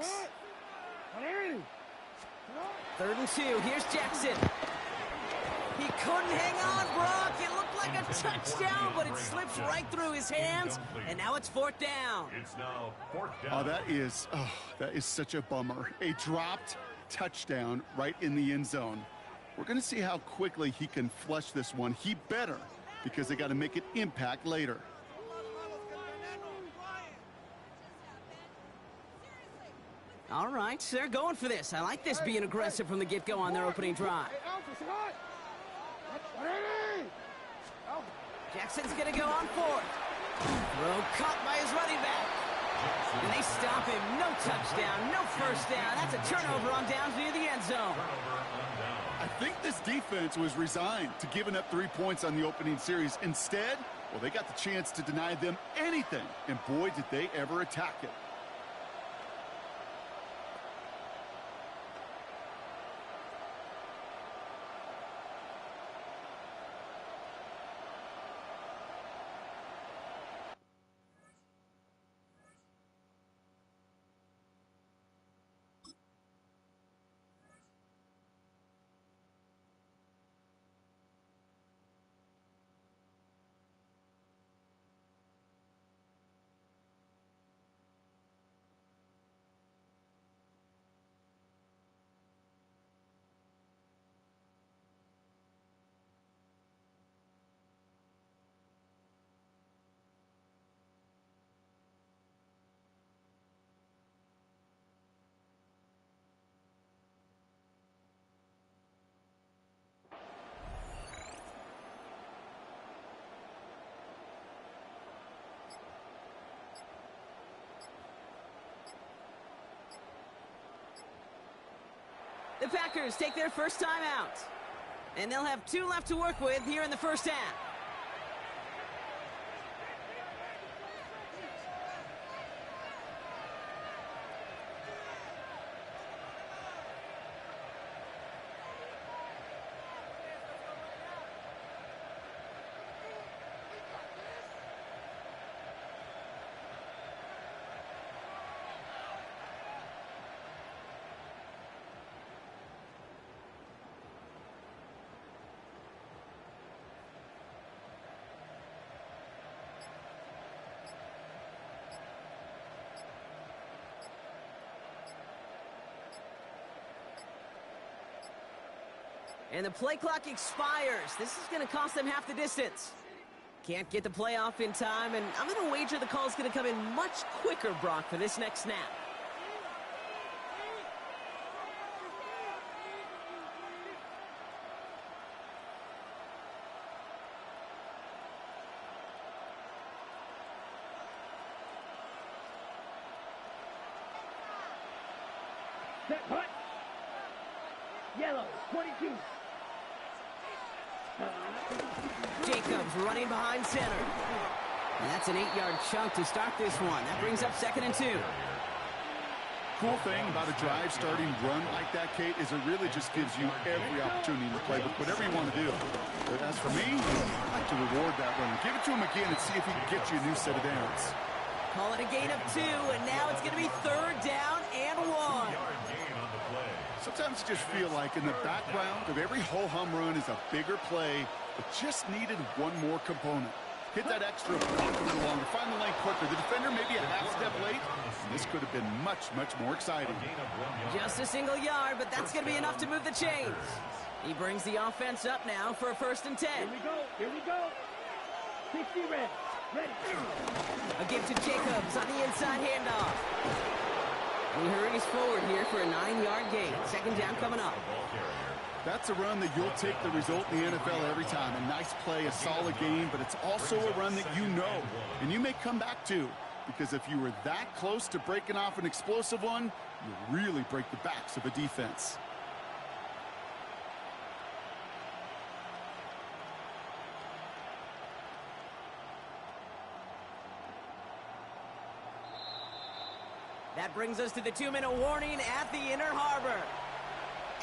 Speaker 9: 3rd and 2. Here's Jackson. He couldn't hang on, Brock. It looked like a touchdown, but it slips right through his hands, and now it's 4th down.
Speaker 2: It's now 4th down.
Speaker 5: That is such a bummer. A dropped touchdown right in the end zone. We're going to see how quickly he can flush this one. He better, because they got to make an impact later.
Speaker 9: All right, they're going for this. I like this being aggressive from the get-go on their opening drive. Jackson's going to go on 4th. Throw caught by his running back. And they stop him. No touchdown, no first down. That's a turnover on downs near the end zone.
Speaker 5: I think this defense was resigned to giving up 3 points on the opening series. Instead, well, they got the chance to deny them anything. And boy, did they ever attack it.
Speaker 9: The Packers take their first time out. And they'll have 2 left to work with here in the first half. And the play clock expires. This is going to cost them half the distance. Can't get the play off in time, and I'm going to wager the call's going to come in much quicker, Brock, for this next snap.
Speaker 7: Set punt. Yellow, 22.
Speaker 9: Jacobs running behind center. And that's an 8-yard chunk to start this one. That brings up 2nd and 2.
Speaker 5: Cool thing about a drive starting run like that, Kate, is it really just gives you every opportunity to play with whatever you want to do. But as for me, I'd like to reward that runner. Give it to him again and see if he can get you a new set of downs.
Speaker 9: Call it a gain of 2, and now it's going to be 3rd down and 1.
Speaker 5: Sometimes you just feel like in the background of every ho-hum run is a bigger play, but just needed one more component. Hit that extra, walk a little longer, find the lane quicker. The defender maybe a half step late. And this could have been much, much more exciting.
Speaker 9: Just a single yard, but that's going to be enough to move the chains. He brings the offense up now for a 1st and 10.
Speaker 7: Here we go. Here we go. 60 ready. Ready.
Speaker 9: A give to Jacobs on the inside handoff. He hurries forward here for a 9-yard gain. 2nd down coming up.
Speaker 5: That's a run that you'll take the result in the NFL every time. A nice play, a solid game, but it's also a run that you know, and you may come back to. Because if you were that close to breaking off an explosive one, you really break the backs of a defense.
Speaker 9: That brings us to the 2-minute warning at the Inner Harbor.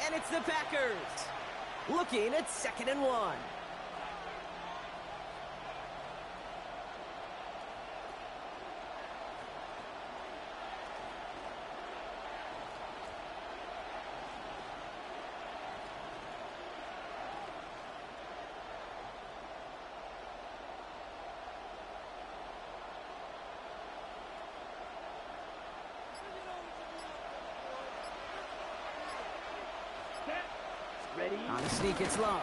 Speaker 9: And it's the Packers looking at 2nd and 1. On the sneak, it's Love.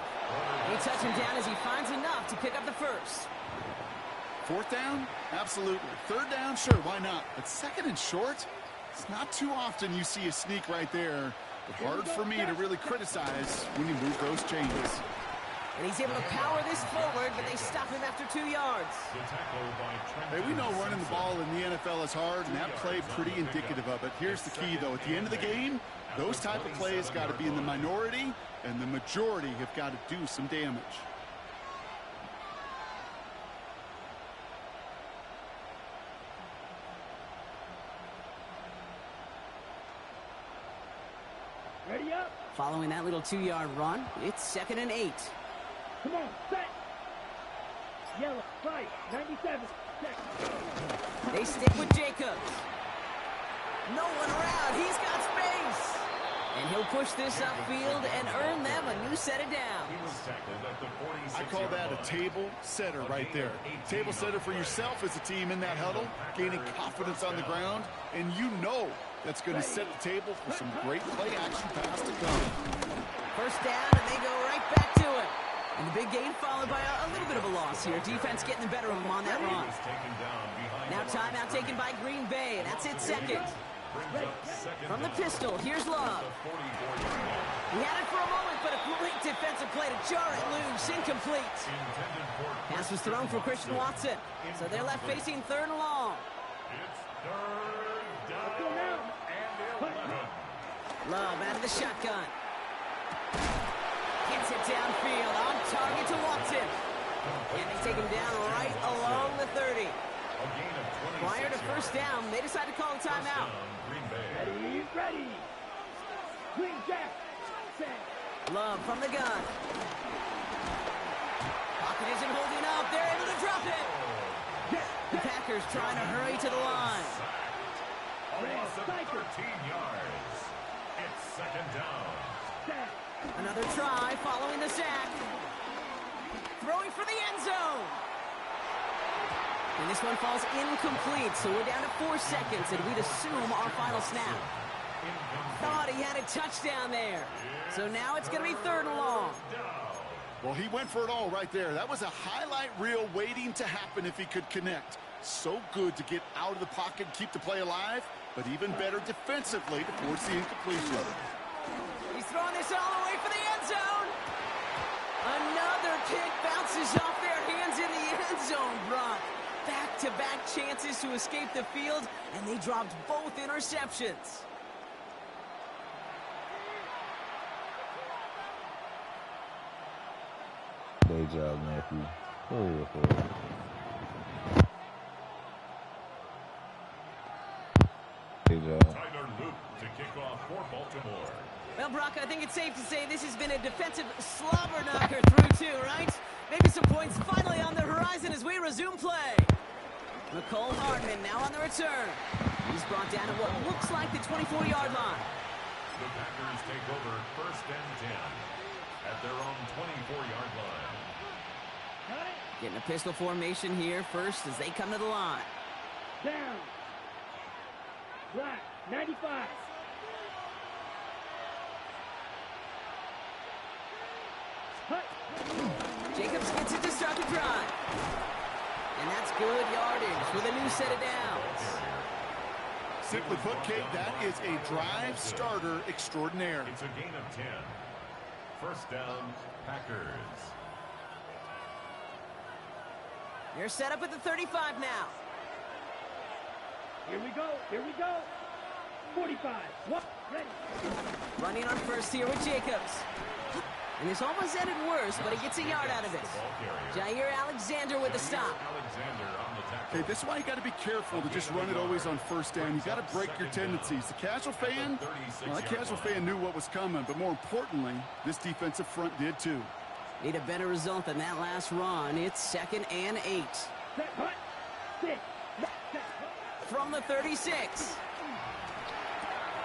Speaker 9: They touch him down as he finds enough to pick up the first.
Speaker 5: Fourth down? Absolutely. Third down? Sure, why not? But second and short? It's not too often you see a sneak right there. But hard for me to really criticize when you move those chains.
Speaker 9: And he's able to power this forward, but they stop him after 2 yards.
Speaker 5: Hey, we know running the ball in the NFL is hard, and that play pretty indicative of it. Here's the key, though. At the end of the game, those type of plays got to be in the minority, and the majority have got to do some damage.
Speaker 7: Ready up.
Speaker 9: Following that little 2-yard run, it's 2nd and 8.
Speaker 7: Come on, set. Yellow, right, 97. Set.
Speaker 9: They stick with Jacobs. No one around. He's got space. And he'll push this upfield and earn them a new set of downs.
Speaker 5: I call that a table setter right there. Table setter for yourself as a team in that huddle, gaining confidence on the ground, and you know that's going to set the table for some great play action pass to come.
Speaker 9: First down, and they go right back to it. And the big gain followed by a little bit of a loss here. Defense getting the better of them on that run. Now timeout taken by Green Bay, and that's it second. From the pistol, here's Love. He had it for a moment, but a great defensive play to jar it loose. Incomplete. Pass was thrown for Christian Watson. So they're left facing 3rd and long. Love out of the shotgun. Gets it downfield, on target to Watson. And they take him down right along the 30. Prior to first down, they decide to call a timeout.
Speaker 7: Ready, ready. Clean jack. Set.
Speaker 9: Love from the gun. Pocket isn't holding up. They're able to drop it. The Packers trying to hurry to the line.
Speaker 2: A loss of 13 yards. It's 2nd down.
Speaker 9: Another try following the sack. Throwing for the end zone. And this one falls incomplete, so we're down to 4 seconds, and we'd assume our final snap. Thought he had a touchdown there. So now it's going to be 3rd and long.
Speaker 5: Well, he went for it all right there. That was a highlight reel waiting to happen if he could connect. So good to get out of the pocket and keep the play alive, but even better defensively to force the incompletion.
Speaker 9: He's throwing this all the way for the end zone. Another kick bounces off their hands in the end zone, Brock. Back-to-back chances to escape the field, and they dropped both interceptions.
Speaker 3: Good job, Matthew. Good job.
Speaker 2: Tyler Luke to kick off for Baltimore.
Speaker 9: Well, Brock, I think it's safe to say this has been a defensive slobber knocker through 2, right? Maybe some points finally on the horizon as we resume play. McCole Hardman now on the return. He's brought down at what looks like the 24-yard line.
Speaker 2: The Packers take over 1st and 10 at their own 24-yard line.
Speaker 9: Getting a pistol formation here first as they come to the line.
Speaker 7: Down. Black, 95.
Speaker 9: Jacobs gets it to start the drive. And that's good yardage with a new set of downs.
Speaker 5: Simply put, Kate, that is a drive starter extraordinaire.
Speaker 2: It's a gain of 10. First down, Packers.
Speaker 9: They're set up at the 35 now.
Speaker 7: Here we go. Here we go. 45. What? Ready.
Speaker 9: Running on first here with Jacobs. And this almost ended worse, but he gets a yard out of it. Jair Alexander with the stop.
Speaker 5: Okay, this is why you got to be careful to just run it always on first down. You got to break your tendencies. The casual fan, well, that casual fan knew what was coming, but more importantly, this defensive front did too.
Speaker 9: Need a better result than that last run. It's 2nd and 8. From the 36.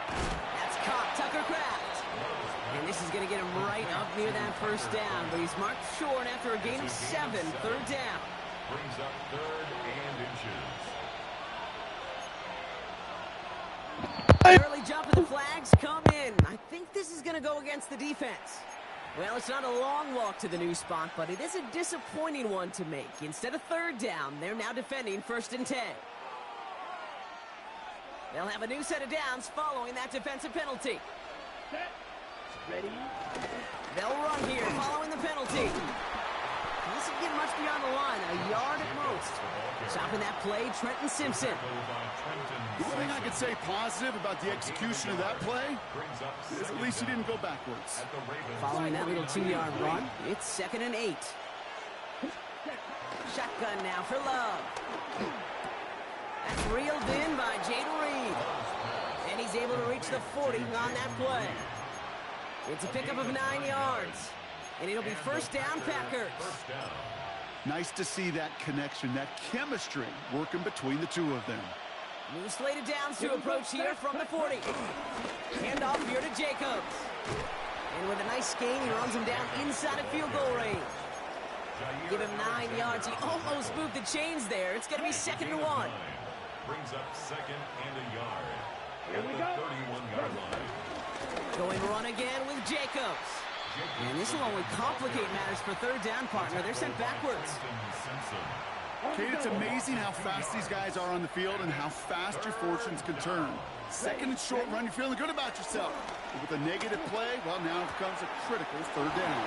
Speaker 9: That's caught. Tucker Kraft. And this is going to get him right up near that first down, but he's marked short after a gain of 7, 3rd down.
Speaker 2: Brings up 3rd and inches.
Speaker 9: Early jump of the flags come in. I think this is going to go against the defense. Well, it's not a long walk to the new spot, but it is a disappointing one to make. Instead of third down, they're now defending 1st and 10. They'll have a new set of downs following that defensive penalty.
Speaker 7: Ready?
Speaker 9: They'll run here following the penalty. He doesn't get much beyond the line, a yard at most. Stopping that play, Trenton Simpson.
Speaker 5: The only thing I could say positive about the execution of that play is at least he didn't go backwards.
Speaker 9: Following that little 2-yard run, it's 2nd and 8. Shotgun now for Love. That's reeled in by Jaden Reed. And he's able to reach the 40 on that play. It's a pickup of 9 yards. And it'll be 1st down, Packers.
Speaker 5: Nice to see that connection, that chemistry working between the two of them.
Speaker 9: New slate of downs to approach here from the 40. Handoff here to Jacobs. And with a nice gain, he runs him down inside of field goal range. Give him 9 yards. He almost moved the chains there. It's going to be 2nd and 1.
Speaker 2: Brings up 2nd and a yard at the 31-yard line.
Speaker 9: Going run again with Jacobs. And this will only complicate matters for 3rd down, partner. They're sent backwards.
Speaker 5: Kate, it's amazing how fast these guys are on the field and how fast your fortunes can turn. 2nd and short run, you're feeling good about yourself. But with a negative play, well, now it becomes a critical 3rd down.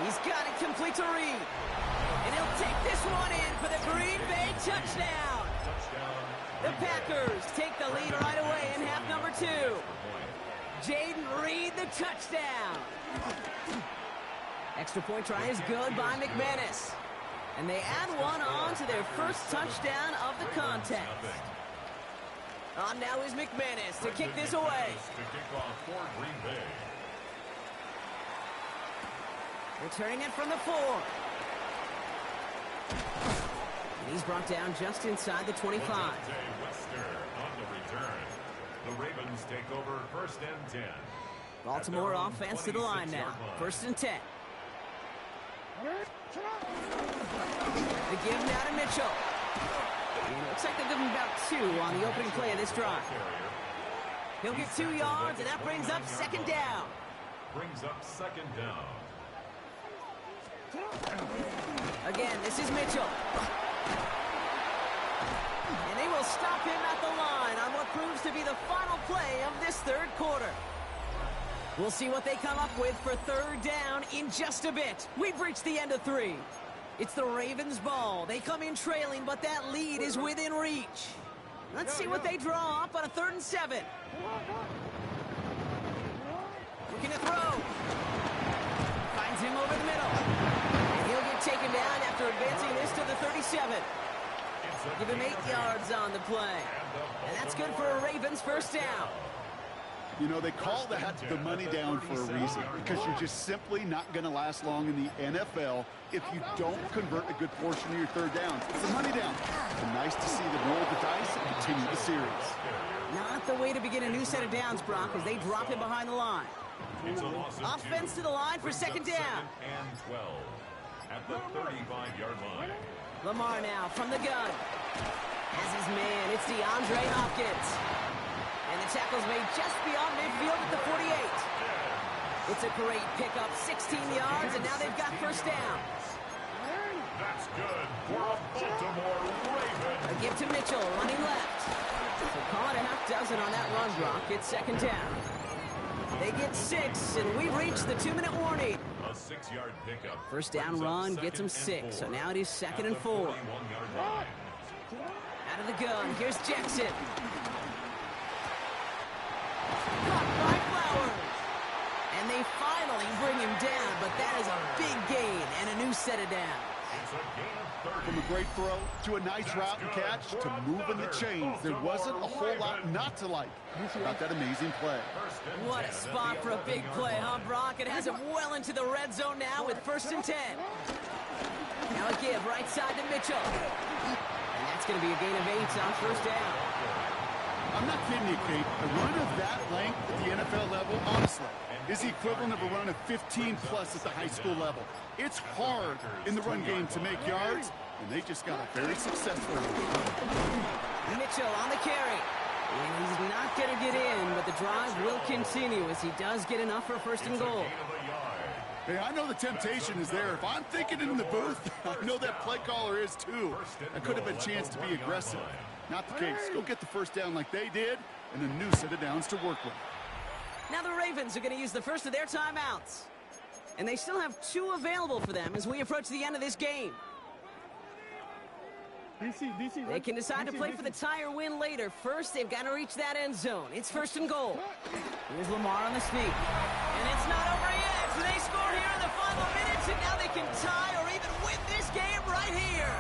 Speaker 9: He's got it complete to Reed. And he'll take this one in for the Green Bay touchdown. The Packers take the lead right away in half number 2. Jaden Reed, the touchdown. Extra point try is good by McManus. And they add one on to their first touchdown of the contest. On now is McManus to kick this away. Returning it from the 4. And he's brought down just inside the 25.
Speaker 2: The Ravens take over 1st and 10.
Speaker 9: Baltimore offense to the line now. 1st and 10. The give now to Mitchell. And it looks like they'll give him about 2 on the opening play of this drive. He'll get 2 yards, and that brings up 2nd down.
Speaker 2: Brings up 2nd down.
Speaker 9: Again, this is Mitchell. And they will stop him at the line on what proves to be the final play of this 3rd quarter. We'll see what they come up with for 3rd down in just a bit. We've reached the end of 3. It's the Ravens' ball. They come in trailing, but that lead is within reach. Let's see what they draw up on a 3rd and 7. Looking to throw. Finds him over the middle. And he'll get taken down after advancing this to the 37. Give him 8 yards on the play. And that's good for a Ravens 1st down.
Speaker 5: You know, they call that the money down for a reason, because you're just simply not going to last long in the NFL if you don't convert a good portion of your 3rd downs. It's a money down. And nice to see them roll the dice and continue the series.
Speaker 9: Not the way to begin a new set of downs, Brock, as they drop him behind the line. Offense to the line for 2nd down.
Speaker 2: And 12 at the 35-yard line.
Speaker 9: Lamar now from the gun. As his man, it's DeAndre Hopkins. And the tackle's made just beyond midfield at the 48. It's a great pickup, 16 yards, and now they've got 1st down.
Speaker 2: That's good for a Baltimore Raven.
Speaker 9: A give to Mitchell, running left. So call it a half dozen on that run block. It's 2nd down. They get 6, and we've reached the 2-minute warning.
Speaker 2: A 6-yard pickup.
Speaker 9: 1st down run gets them 6, so now it is 2nd and 4. Out of the gun, here's Jackson. Caught by Flowers. And they finally bring him down, but that is a big gain and a new set of downs.
Speaker 5: From a great throw to a nice route and catch to moving the chains, there wasn't a whole lot not to like about that amazing play.
Speaker 9: What a spot for a big play, huh, Brock? It has him well into the red zone now with 1st and 10. Now a give right side to Mitchell. And that's going to be a gain of 8 on 1st down.
Speaker 5: I'm not kidding you, Kate. A run of that length at the NFL level, honestly, is the equivalent of a run of 15-plus at the high school level. It's hard in the run game to make yards, and they just got a very successful one.
Speaker 9: Mitchell on the carry. And he's not going to get in, but the drive will continue as he does get enough for 1st and goal.
Speaker 5: Hey, I know the temptation is there. If I'm thinking in the booth, I know that play caller is too. That could have been a chance to be aggressive. Not the case. Go get the first down like they did, and a new set of downs to work with.
Speaker 9: Now the Ravens are going to use the first of their timeouts. And they still have 2 available for them as we approach the end of this game. They can decide to play for the tie or win later. First, they've got to reach that end zone. It's 1st and goal. Here's Lamar on the sneak. And it's not over yet. So they score here in the final minutes, and now they can tie or even win this game right here.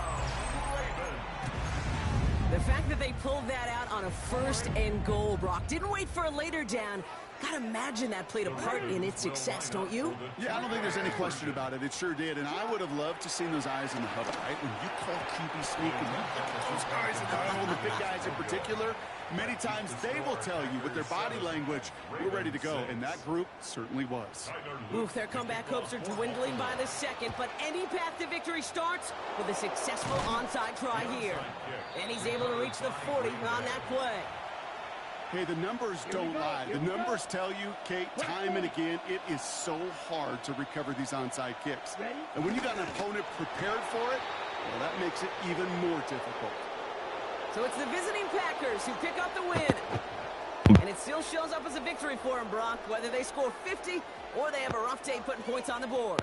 Speaker 9: The fact that they pulled that out on a 1st and goal, Brock, didn't wait for a later down. Gotta imagine that played a part in its success, don't you?
Speaker 5: Yeah, I don't think there's any question about it. It sure did, and I would have loved to seen those eyes in the huddle, right? When you call QB sneak and you look at those guys in the huddle, the big guys in particular, many times they will tell you with their body language, we're ready to go, and that group certainly was.
Speaker 9: Oof, their comeback hopes are dwindling by the second, but any path to victory starts with a successful onside try here. And he's able to reach the 40 on that play.
Speaker 5: Hey, the numbers don't lie. The numbers tell you, Kate, time and again, it is so hard to recover these onside kicks. And when you got an opponent prepared for it, well, that makes it even more difficult.
Speaker 9: So it's the visiting Packers who pick up the win. And it still shows up as a victory for them, Brock, whether they score 50 or they have a rough day putting points on the board.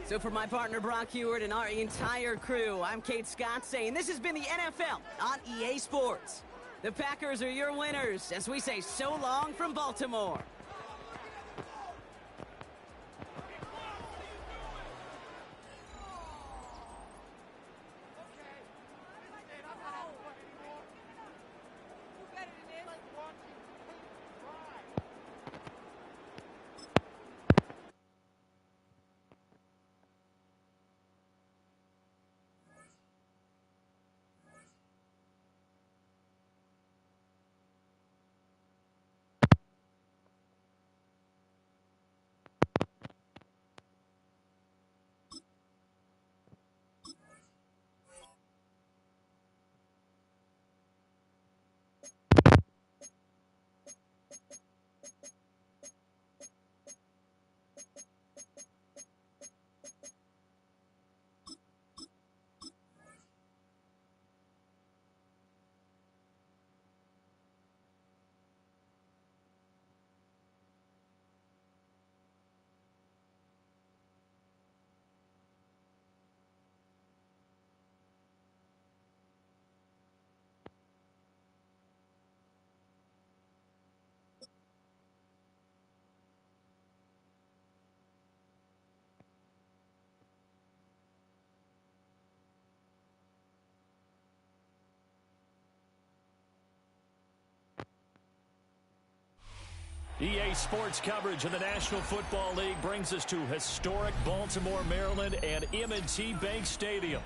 Speaker 9: So for my partner Brock Heward and our entire crew, I'm Kate Scott saying this has been the NFL on EA Sports. The Packers are your winners as we say so long from Baltimore.
Speaker 6: EA Sports coverage of the National Football League brings us to historic Baltimore, Maryland, and M&T Bank Stadium.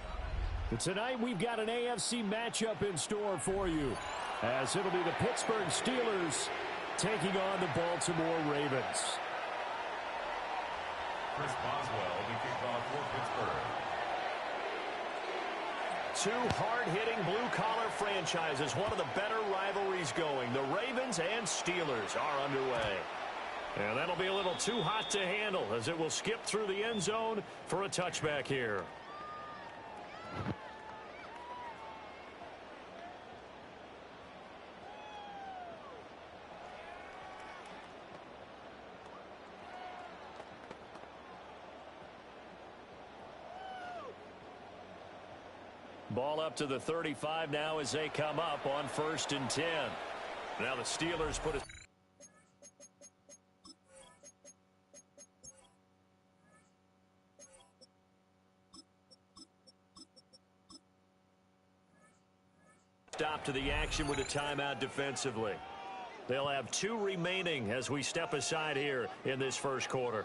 Speaker 6: But tonight we've got an AFC matchup in store for you, as it'll be the Pittsburgh Steelers taking on the Baltimore Ravens.
Speaker 2: Chris Boswell, the kickoff for Pittsburgh.
Speaker 6: Two hard-hitting blue-collar franchises, one of the better rivalries going. The Ravens and Steelers are underway. And that'll be a little too hot to handle as it will skip through the end zone for a touchback here. Ball up to the 35 now as they come up on 1st and 10. Now the Steelers put a stop to the action with a timeout defensively. They'll have 2 remaining as we step aside here in this first quarter.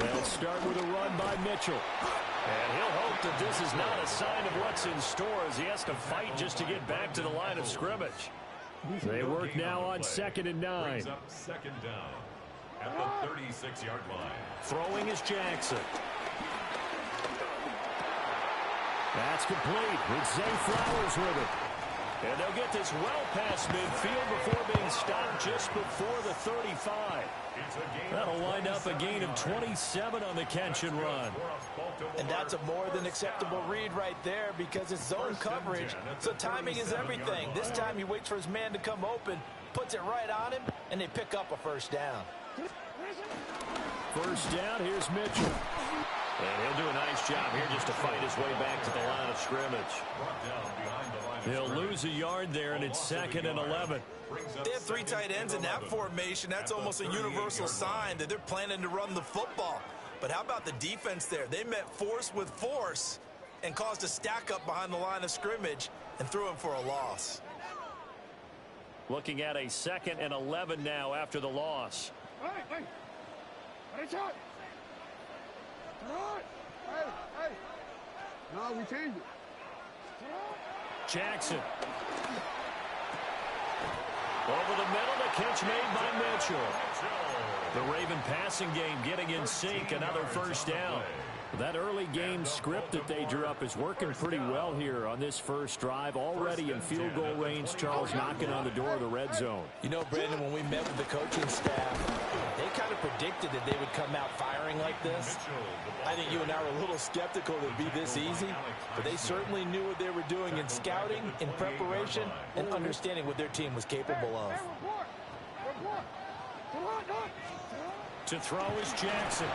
Speaker 6: They'll start with a run by Mitchell. And he'll hope that this is not a sign of what's in store as he has to fight just to get back to the line of scrimmage. They work now on 2nd and 9.
Speaker 2: Brings up 2nd down at the 36-yard line.
Speaker 6: Throwing is Jackson. That's complete with Zay Flowers with it. And they'll get this well past midfield before being stopped just before the 35. That'll wind up a gain of 27 on the catch and run.
Speaker 8: And that's a more than acceptable read right there because it's zone coverage, so timing is everything. This time he waits for his man to come open, puts it right on him, and they pick up a first down.
Speaker 6: First down, here's Mitchell. And he'll do a nice job here just to fight his way back to the line of scrimmage. He'll lose a yard there, and it's 2nd and 11.
Speaker 8: They have 3 tight ends in that formation. That's almost a universal sign that they're planning to run the football. But how about the defense there? They met force with force and caused a stack up behind the line of scrimmage and threw him for a loss.
Speaker 6: Looking at a 2nd and 11 now after the loss.
Speaker 7: No, we changed it.
Speaker 6: Jackson. Over the middle, the catch made by Mitchell. The Raven passing game getting in sync, another first down. That early game script that they drew up is working pretty well here on this first drive. Already in field goal range, Charles knocking on the door of the red zone.
Speaker 8: You know, Brandon, when we met with the coaching staff, they kind of predicted that they would come out firing like this. I think you and I were a little skeptical that it'd be this easy, but they certainly knew what they were doing in scouting, in preparation, and understanding what their team was capable of.
Speaker 6: To throw is Jackson.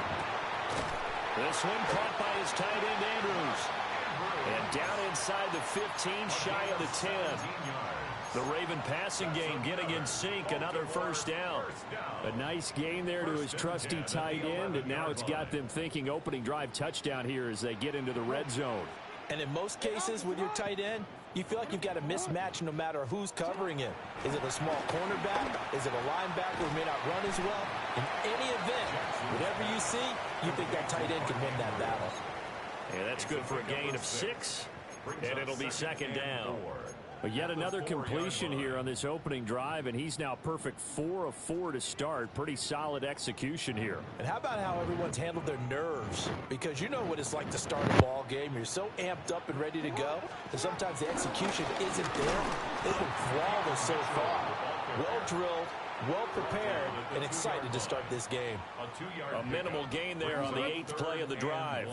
Speaker 6: This one caught by his tight end, Andrews. And down inside the 15, shy of the 10. The Raven passing game getting in sync, another first down. A nice gain there to his trusty tight end, and now it's got them thinking opening drive touchdown here as they get into the red zone.
Speaker 8: And in most cases with your tight end, you feel like you've got a mismatch no matter who's covering it. Is it a small cornerback? Is it a linebacker who may not run as well? In any event, whatever you see, you think that tight end can win that battle.
Speaker 6: Yeah, that's good for a gain of 6, and it'll be 2nd down. But yet another completion here on this opening drive, and he's now perfect 4 of 4 to start. Pretty solid execution here.
Speaker 8: And how about how everyone's handled their nerves? Because you know what it's like to start a ball game. You're so amped up and ready to go, and sometimes the execution isn't there. They've been flawless so far. Well drilled, well prepared, and excited to start this game.
Speaker 6: A minimal gain there on the 8th play of the drive.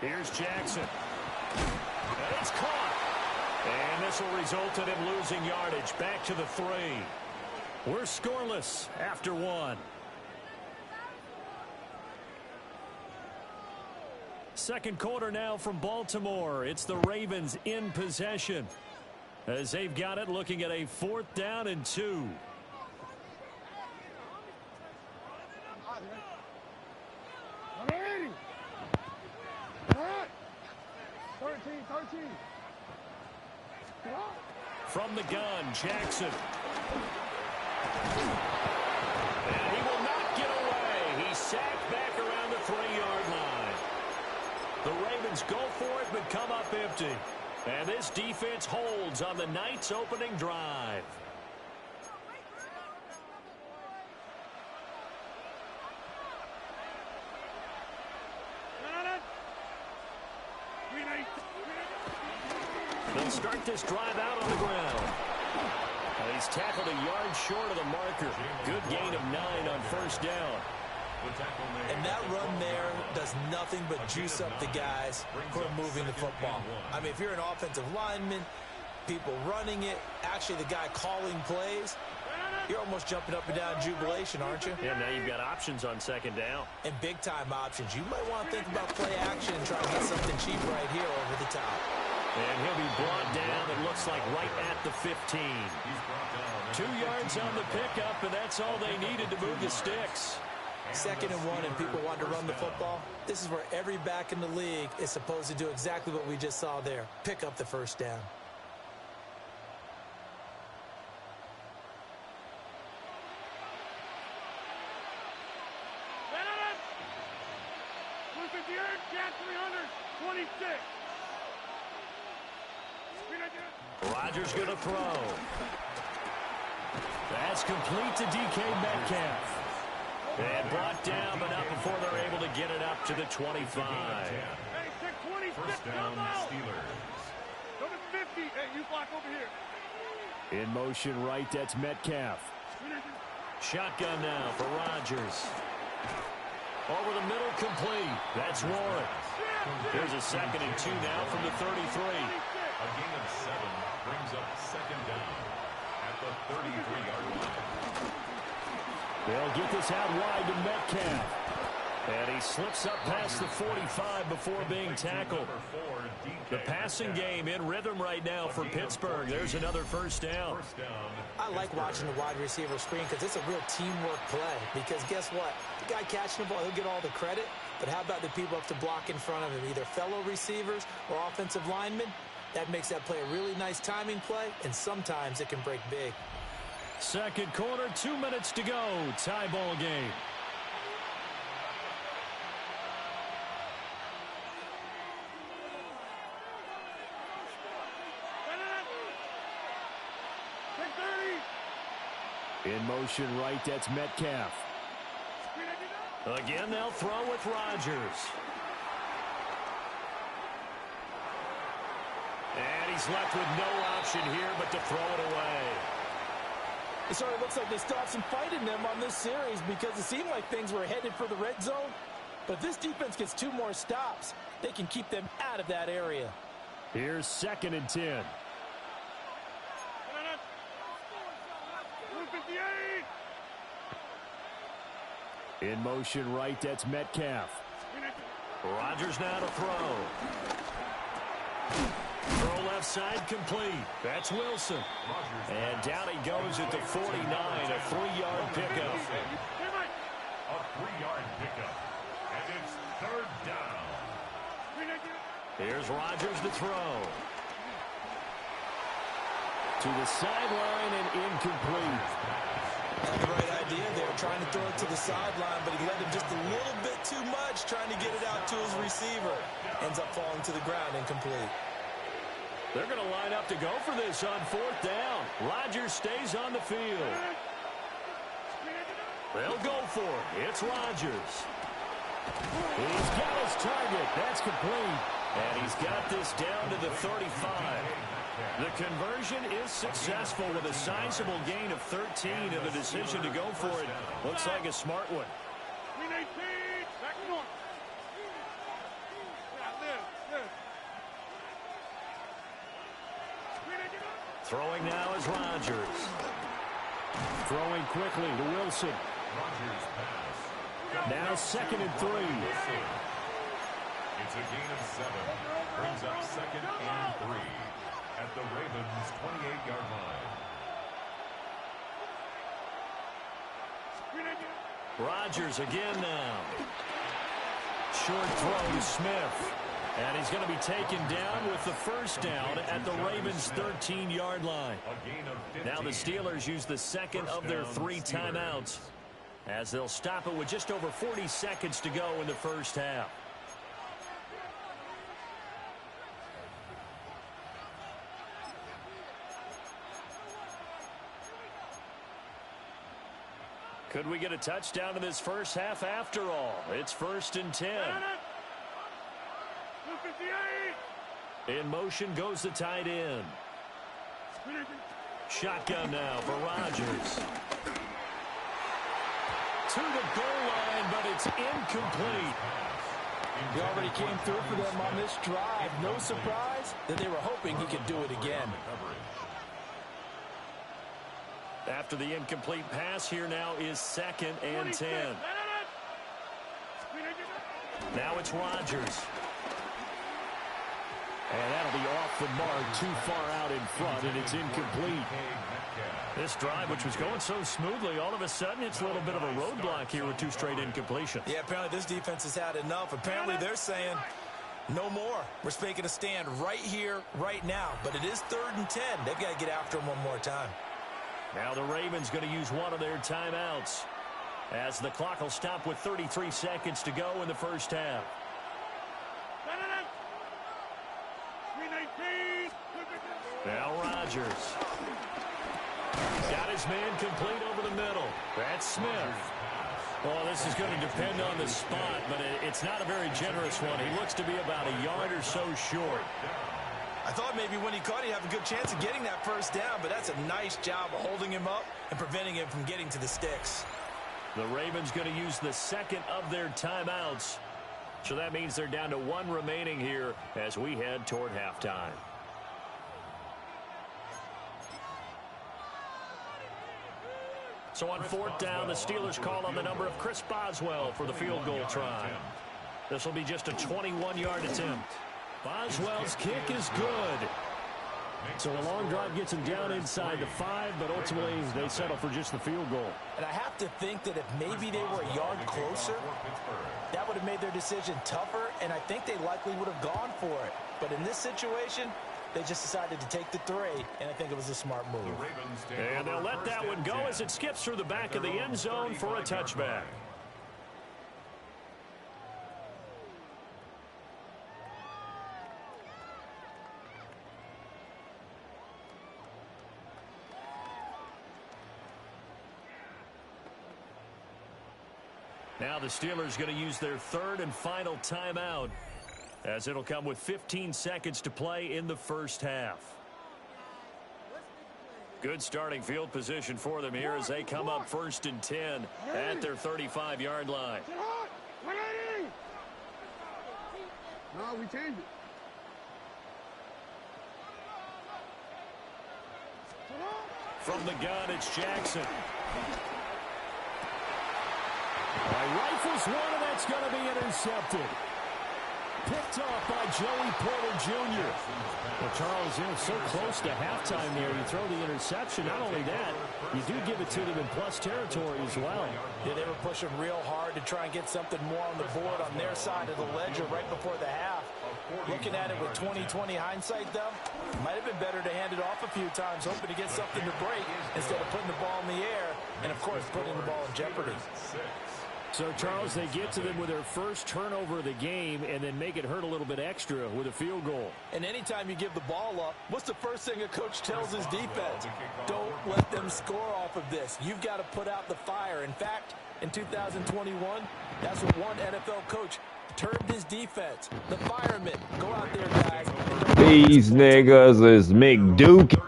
Speaker 6: Here's Jackson. And it's caught. And this will result in him losing yardage. Back to the 3. We're scoreless after 1. Second quarter now from Baltimore. It's the Ravens in possession as they've got it, looking at a 4th down and 2. From the gun, Jackson. And he will not get away. He's sacked back around the 3-yard line. The Ravens go for it but come up empty. And this defense holds on the night's opening drive. They'll start this drive out on the ground. He's tackled a yard short of the marker. Good gain of 9 on first down.
Speaker 8: And that run there does nothing but juice up the guys who are moving the football. I mean, if you're an offensive lineman, people running it, actually the guy calling plays, you're almost jumping up and down in jubilation, aren't you?
Speaker 6: Yeah, now you've got options on second down.
Speaker 8: And big-time options. You might want to think about play action and try to get something cheap right here over the top.
Speaker 6: And he'll be brought down, it looks like, right at the 15. 2 yards on the pickup, and that's all they needed to move the sticks.
Speaker 8: 2nd and 1, and people want to run the football. This is where every back in the league is supposed to do exactly what we just saw there. Pick up the first down.
Speaker 6: Rodgers going to throw. That's complete to DK Metcalf. And brought down, but not before they're able to get it up to the 25.
Speaker 2: First down, Steelers.
Speaker 10: Number 50. Hey, you block over here.
Speaker 6: In motion right, that's Metcalf. Shotgun now for Rodgers. Over the middle, complete. That's Warren. Here's a 2nd and 2 now from the 33.
Speaker 2: A gain of 7 brings up second down at the 33-yard line.
Speaker 6: They'll get this out wide to Metcalf. And he slips up past the 45 before being tackled. The passing game in rhythm right now for Pittsburgh. There's another first down.
Speaker 8: I like watching the wide receiver screen because it's a real teamwork play. Because guess what? The guy catching the ball, he'll get all the credit. But how about the people up to block in front of him, either fellow receivers or offensive linemen? That makes that play a really nice timing play, and sometimes it can break big.
Speaker 6: Second quarter, 2 minutes to go. Tie ball game. In motion right, that's Metcalf. Again, they'll throw with Rodgers. And he's left with no option here but to throw it away.
Speaker 8: It sort of looks like they still have some fight in them on this series because it seemed like things were headed for the red zone. But if this defense gets 2 more stops, they can keep them out of that area.
Speaker 6: Here's 2nd and 10. In motion right, that's Metcalf. Rodgers now to throw. Throw left side complete. That's Wilson. And down he goes at the 49, a 3-yard pickup.
Speaker 2: A 3-yard pickup. And it's third down.
Speaker 6: Here's Rodgers to throw. To the sideline and incomplete.
Speaker 8: Had the right idea there, trying to throw it to the sideline, but he led him just a little bit too much, trying to get it out to his receiver. Ends up falling to the ground, incomplete.
Speaker 6: They're going to line up to go for this on 4th down. Rodgers stays on the field. They'll go for it. It's Rodgers. He's got his target. That's complete. And he's got this down to the 35. The conversion is successful with a sizable gain of 13, and the decision to go for it looks like a smart one. Throwing now is Rodgers. Throwing quickly to Wilson. Now 2nd and 3.
Speaker 2: It's a gain of 7. Brings up 2nd and 3. At the Ravens' 28-yard line.
Speaker 6: Rodgers again now. Short throw to Smith. And he's going to be taken down with the first down at the Ravens' 13-yard line. Now the Steelers use the second of their 3 timeouts as they'll stop it with just over 40 seconds to go in the first half. Could we get a touchdown in this first half after all? It's 1st and 10. In motion goes the tight end. Shotgun now for Rodgers. To the goal line, but it's incomplete.
Speaker 8: He already came through for them on this drive. No surprise that they were hoping he could do it again.
Speaker 6: After the incomplete pass, here now is 2nd and 10. Now it's Rodgers. And that'll be off the mark, too far out in front, and it's incomplete. This drive, which was going so smoothly, all of a sudden it's a little bit of a roadblock here with 2 straight incompletions.
Speaker 8: Yeah, apparently this defense has had enough. Apparently they're saying, no more. We're making a stand right here, right now. But it is 3rd and 10. They've got to get after him one more time.
Speaker 6: Now the Ravens going to use one of their timeouts as the clock will stop with 33 seconds to go in the first half. Rodgers. Got his man complete over the middle. That's Smith. Well, this is going to depend on the spot, but it's not a very generous one. He looks to be about a yard or so short.
Speaker 8: I thought maybe when he caught it, he'd have a good chance of getting that first down, but that's a nice job of holding him up and preventing him from getting to the sticks.
Speaker 6: The Ravens going to use the second of their timeouts. So that means they're down to one remaining here as we head toward halftime. So on fourth down, the Steelers call on the number of Chris Boswell for the field goal try. This will be just a 21-yard attempt. Boswell's kick is good.
Speaker 11: So the long drive gets him down inside the 5, but ultimately they settle for just the field goal.
Speaker 8: And I have to think that if maybe they were a yard closer, that would have made their decision tougher, and I think they likely would have gone for it. But in this situation, they just decided to take the 3, and I think it was a smart move.
Speaker 6: And they'll let that one go as it skips through the back of the end zone for a touchback. Now the Steelers going to use their third and final timeout, as it'll come with 15 seconds to play in the first half. Good starting field position for them here as they come up 1st and 10 at their 35-yard line.
Speaker 10: No, we changed it.
Speaker 6: From the gun, it's Jackson. Rifles one, and that's going to be intercepted. Picked off by Joey Porter Jr.
Speaker 11: Well, Charles, so close to halftime there. You throw the interception. Not only that, you do give it to them in plus territory as well.
Speaker 8: Yeah, they were pushing real hard to try and get something more on the board on their side of the ledger right before the half. Looking at it with 20/20 hindsight, though, might have been better to hand it off a few times, hoping to get something to break instead of putting the ball in the air and, of course, putting the ball in jeopardy.
Speaker 11: So, Charles, they get to them with their first turnover of the game and then make it hurt a little bit extra with a field goal.
Speaker 8: And anytime you give the ball up, what's the first thing a coach tells his defense? Don't let them score off of this. You've got to put out the fire. In fact, in 2021, that's what one NFL coach termed his defense. The firemen. Go out there, guys.
Speaker 3: These niggas is McDuke.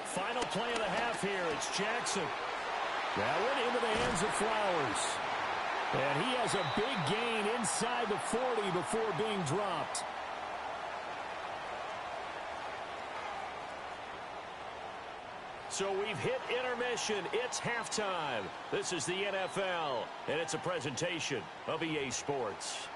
Speaker 6: Final play of the half here. It's Jackson. That went into the hands of Flowers. And he has a big gain inside the 40 before being dropped. So we've hit intermission. It's halftime. This is the NFL, and it's a presentation of EA Sports.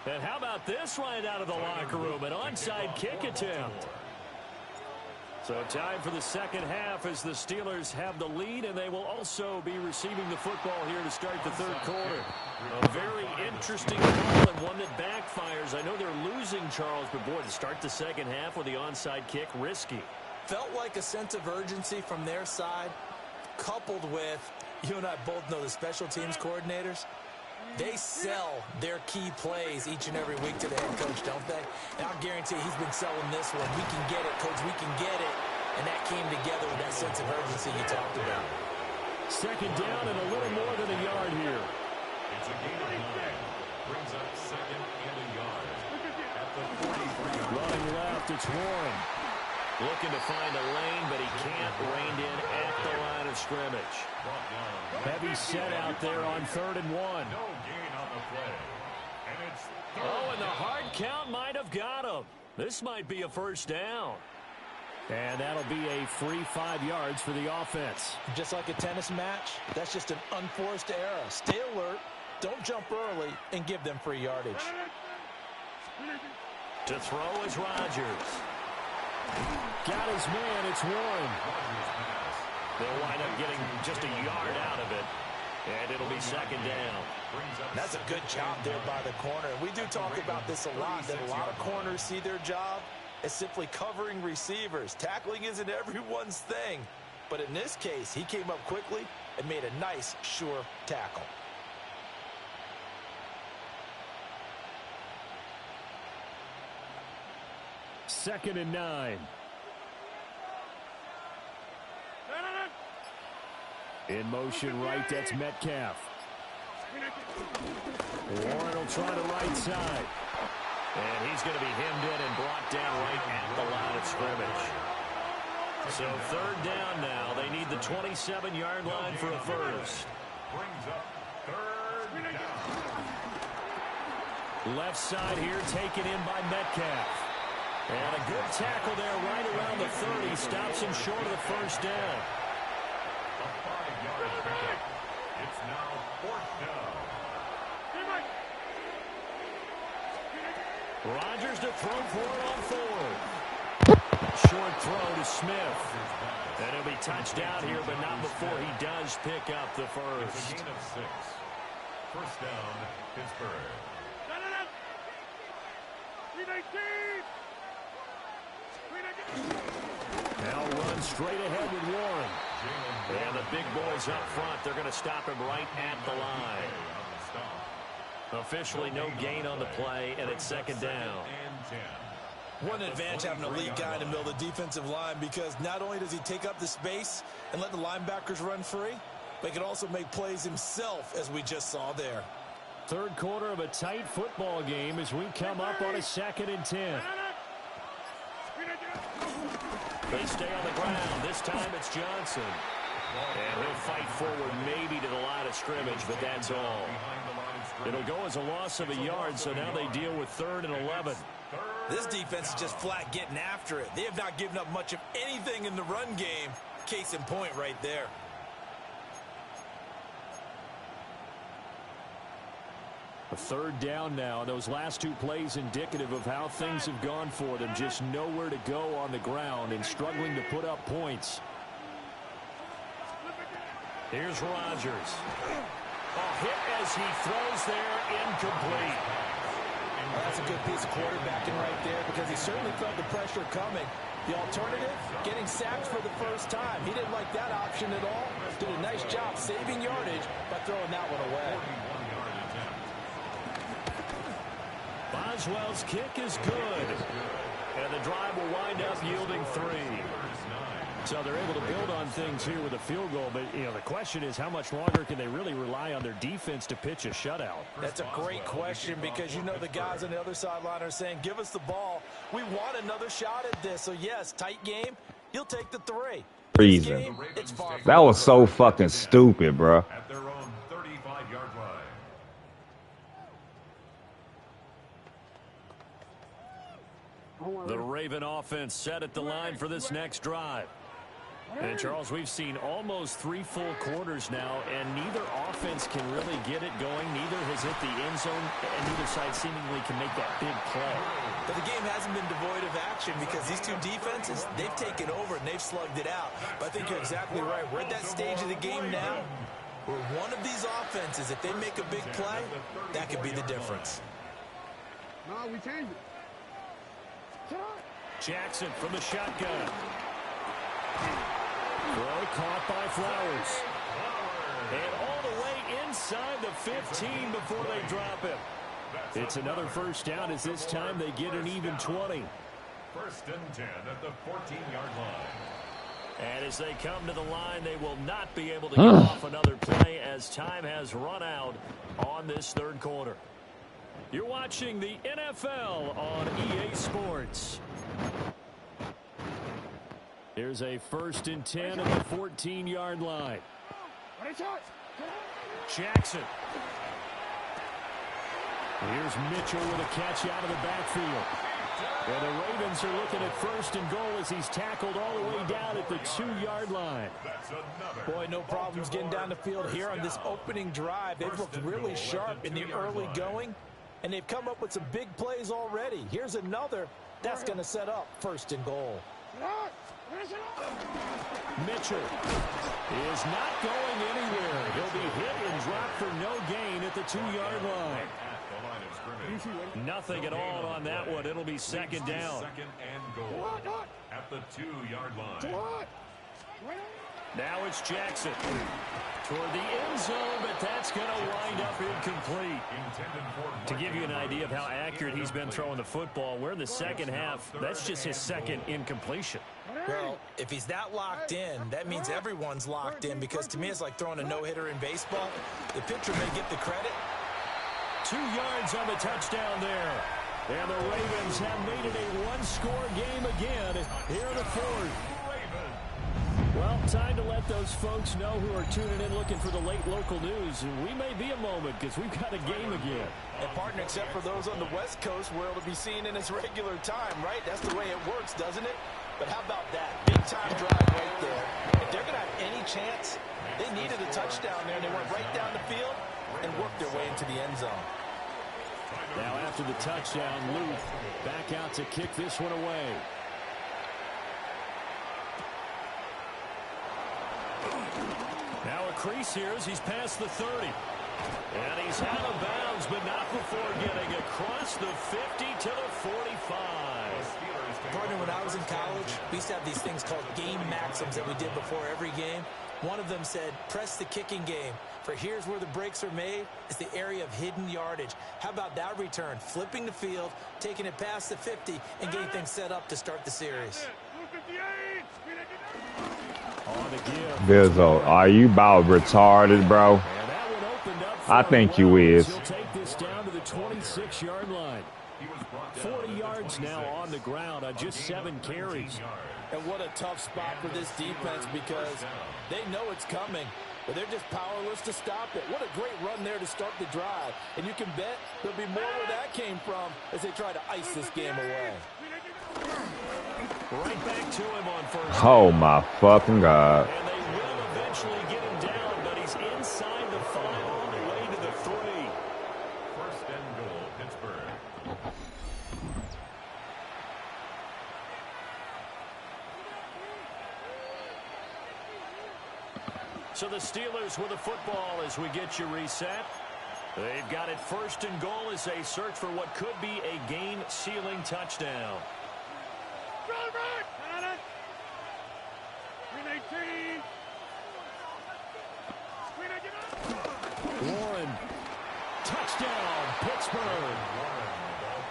Speaker 6: And how about this right out of the locker room? An onside kick attempt. So time for the second half as the Steelers have the lead, and they will also be receiving the football here to start the third quarter. A very interesting call and one that backfires. I know they're losing, Charles, but boy, to start the second half with the onside kick, risky.
Speaker 8: Felt like a sense of urgency from their side, coupled with, you and I both know the special teams coordinators. They sell their key plays each and every week to the head coach, don't they? And I'll guarantee he's been selling this one. We can get it, coach. We can get it. And that came together with that sense of urgency you talked about.
Speaker 11: Second down and a little more than a yard here.
Speaker 2: It's a gain of 9. Brings up second and a yard. At the 43.
Speaker 11: Running left, it's Warren.
Speaker 6: Looking to find a lane, but he can't. Reined in at the line of scrimmage.
Speaker 11: Heavy set out there on 3rd and 1.
Speaker 2: No gain on the play. And it's
Speaker 6: Oh, and the hard count might have got him. This might be a first down.
Speaker 11: And that'll be a free 5 yards for the offense.
Speaker 8: Just like a tennis match, that's just an unforced error. Stay alert, don't jump early, and give them free yardage.
Speaker 6: To throw is Rodgers.
Speaker 11: Got his man, it's Warren.
Speaker 6: They'll wind up getting just a yard out of it. And it'll be second down.
Speaker 8: That's a good job there by the corner. We do talk about this a lot, that a lot of corners see their job as simply covering receivers. Tackling isn't everyone's thing. But in this case, he came up quickly and made a nice, sure tackle.
Speaker 11: Second and 9. In motion right, that's Metcalf. Warren will try the right side.
Speaker 6: And he's going to be hemmed in and brought down right at the line of scrimmage. So third down now. They need the 27-yard line for a first.
Speaker 2: Brings up third down.
Speaker 6: Left side here taken in by Metcalf. And a good tackle there right around the 30. Stops him short of the first down.
Speaker 2: A 5-yard pickup. It's now fourth down.
Speaker 6: Rodgers to throw for it on fourth. Short throw to Smith. And he'll be touchdown here, but not before he does pick up the first.
Speaker 2: It's a gain of 6. First down, Pittsburgh.
Speaker 6: Now run straight ahead with Warren. And the big boys up front, they're going to stop him right at the line. Officially no gain on the play, and it's second down.
Speaker 8: One advantage having a lead guy in the middle of the defensive line, because not only does he take up the space and let the linebackers run free, but he can also make plays himself, as we just saw there.
Speaker 11: Third quarter of a tight football game as we come up on a 2nd and 10.
Speaker 6: They stay on the ground. This time it's Johnson. And he'll fight forward maybe to the line of scrimmage, but that's all. It'll go as a loss of a yard, so now they deal with 3rd and 11.
Speaker 8: This defense is just flat getting after it. They have not given up much of anything in the run game. Case in point right there.
Speaker 11: A third down now. Those last 2 plays indicative of how things have gone for them. Just nowhere to go on the ground and struggling to put up points.
Speaker 6: Here's Rodgers. A hit as he throws there, incomplete.
Speaker 8: Well, that's a good piece of quarterbacking right there, because he certainly felt the pressure coming. The alternative, getting sacked for the first time. He didn't like that option at all. Did a nice job saving yardage by throwing that one away.
Speaker 6: Boswell's kick is good. And the drive will wind up yielding 3.
Speaker 11: So they're able to build on things here with a field goal. But, you know, the question is, how much longer can they really rely on their defense to pitch a shutout?
Speaker 8: That's a great question, because you know the guys on the other sideline are saying, give us the ball. We want another shot at this. So, yes, tight game. He'll take the 3.
Speaker 3: Reason.
Speaker 8: Game, it's far
Speaker 3: that was so fucking stupid, bro.
Speaker 2: At their own 35-yard line.
Speaker 6: The Raven offense set at the line for this next drive. And, Charles, we've seen almost 3 full quarters now, and neither offense can really get it going. Neither has hit the end zone, and neither side seemingly can make that big play.
Speaker 8: But the game hasn't been devoid of action, because these 2 defenses, they've taken over and they've slugged it out. But I think you're exactly right. We're at that stage of the game now where one of these offenses, if they make a big play, that could be the difference.
Speaker 10: No, we changed it.
Speaker 6: Jackson from the shotgun.
Speaker 11: Throw caught by Flowers.
Speaker 6: And all the way inside the 15 before they drop him.
Speaker 11: It's another first down, as this time they get an even 20.
Speaker 2: First and 10 at the 14-yard line.
Speaker 6: And as they come to the line, they will not be able to get off another play, as time has run out on this third quarter. You're watching the NFL on EA Sports.
Speaker 11: Here's a first and 10 at the 14-yard line.
Speaker 6: Jackson.
Speaker 11: Here's Mitchell with a catch out of the backfield. And the Ravens are looking at first and goal as he's tackled all the way down at the 2-yard line.
Speaker 8: Boy, no problems getting down the field here on this opening drive. They've looked really sharp in the early going, and they've come up with some big plays already. Here's another. That's going to set up first and goal.
Speaker 11: Mitchell is not going anywhere. He'll be hit and dropped for no gain at the 2-yard line.
Speaker 6: Nothing at all on that one. It'll be second down.
Speaker 2: Second and goal at the 2-yard line.
Speaker 6: Now it's Jackson toward the end zone, but that's going to wind up incomplete. To give you an idea of how accurate he's been throwing the football, we're in the second half. That's just his second incompletion.
Speaker 8: Well, if he's that locked in, that means everyone's locked in, because to me it's like throwing a no-hitter in baseball. The pitcher may get the credit.
Speaker 6: 2 yards on the touchdown there. And the Ravens have made it a one-score game again here in the fourth. Well, time to let those folks know who are tuning in looking for the late local news. We may be a moment because we've got a game again.
Speaker 8: And partner, except for those on the West Coast where it'll be seen in its regular time, right? That's the way it works, doesn't it? But how about that? Big-time drive right there. If they're going to have any chance, they needed a touchdown there, and they went right down the field and worked their way into the end zone.
Speaker 6: Now after the touchdown, Luke back out to kick this one away. Now a crease here as he's past the 30. And he's out of bounds, but not before getting across the 50 to the 45.
Speaker 8: Partner, when I was in college, we used to have these things called game maxims that we did before every game. One of them said, press the kicking game. For here's where the breaks are made. It's the area of hidden yardage. How about that return? Flipping the field, taking it past the 50, and getting things set up to start the series.
Speaker 3: Bizzo, are you about retarded, bro? I think you is.
Speaker 6: He'll take this down to the 26-yard line. 40 yards now on the ground on just 7 carries.
Speaker 8: And what a tough spot for this defense, because they know it's coming, but they're just powerless to stop it. What a great run there to start the drive. And you can bet there'll be more where that came from as they try to ice this game away.
Speaker 6: Right back to him on first.
Speaker 3: Oh, my fucking God.
Speaker 6: And they will eventually get him down, but he's inside the 5 all the way to the 3.
Speaker 2: First and goal, Pittsburgh.
Speaker 6: So the Steelers with the football as we get you reset. They've got it first and goal as they search for what could be a game-sealing touchdown. Warren, touchdown, Pittsburgh.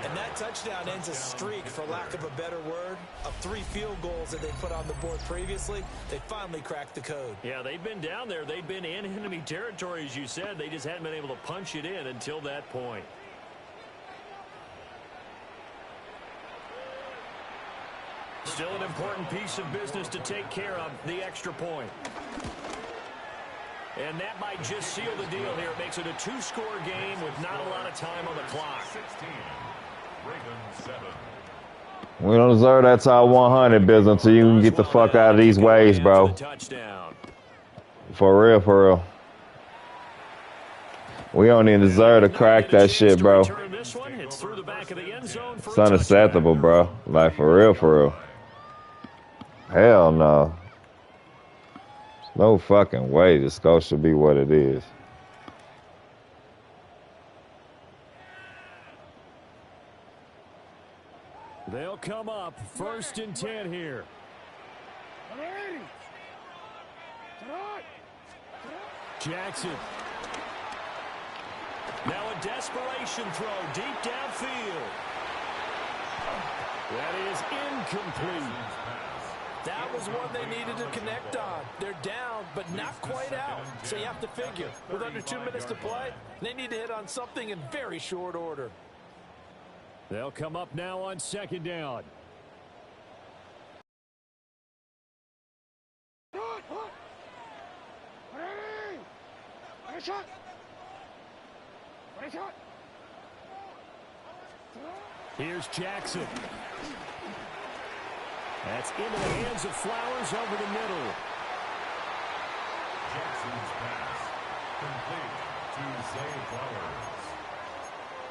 Speaker 8: And that touchdown ends a streak, for lack of a better word, of 3 field goals that they put on the board previously. They finally cracked the code.
Speaker 6: Yeah, they've been down there. They've been in enemy territory, as you said. They just hadn't been able to punch it in until that point. Still an important piece of business to take care of, the extra point. And that might just seal the deal here. It makes it a 2-score game with not a lot of time on the clock.
Speaker 2: 16, Ravens 7.
Speaker 3: We don't deserve that top 100 business until you can get the fuck out of these ways, bro. For real, for real. We don't even deserve to crack that shit, bro. It's unacceptable, bro. Like, for real, for real. Hell no. No fucking way this score should be what it is.
Speaker 6: They'll come up first and 10 here. Jackson. Now a desperation throw deep downfield. That is incomplete.
Speaker 8: That was one they needed to connect on. They're down, but not quite out. So you have to figure, with under 2 minutes to play, they need to hit on something in very short order.
Speaker 6: They'll come up now on second down. Here's Jackson. That's into the hands of Flowers over the middle.
Speaker 2: Jackson's pass complete to Zay Flowers.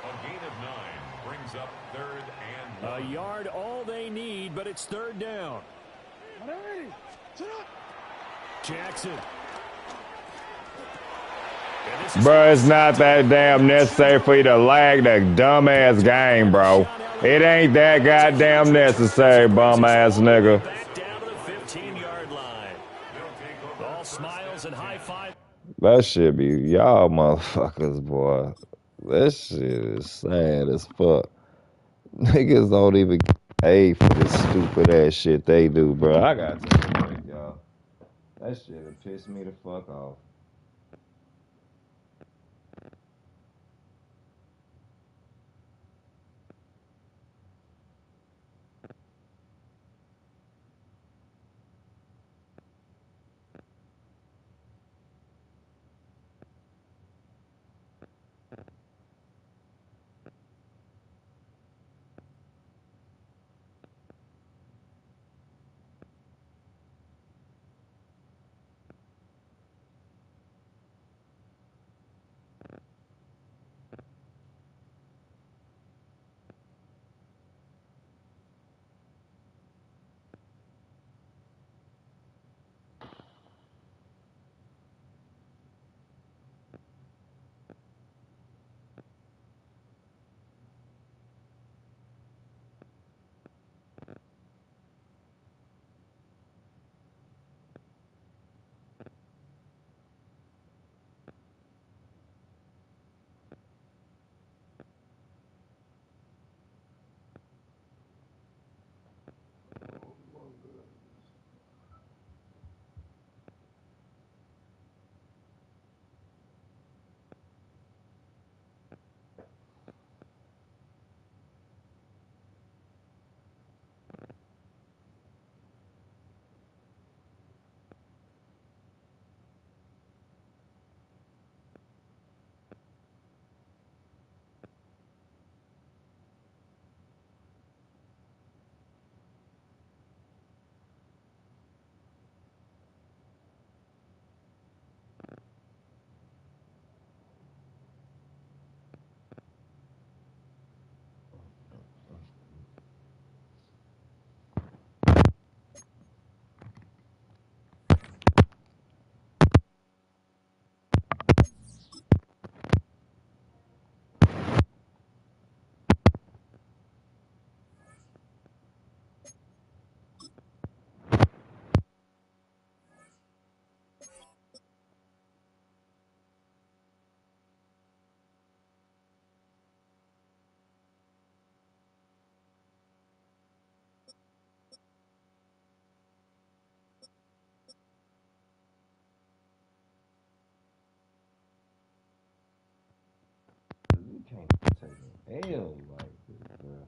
Speaker 2: A gain of 9 brings up 3rd and 1.
Speaker 6: A yard all they need, but it's 3rd down. Jackson.
Speaker 3: Bro, it's not that damn necessary for you to lag the dumbass game, bro. It ain't that goddamn necessary, bum ass nigga.
Speaker 6: Back down to the 15-yard line.
Speaker 3: That shit be y'all motherfuckers, boy. That shit is sad as fuck. Niggas don't even get paid for this stupid ass shit they do, bro. I gotta take a break, y'all. That shit have pissed me the fuck off. You can't take an L like this, bro.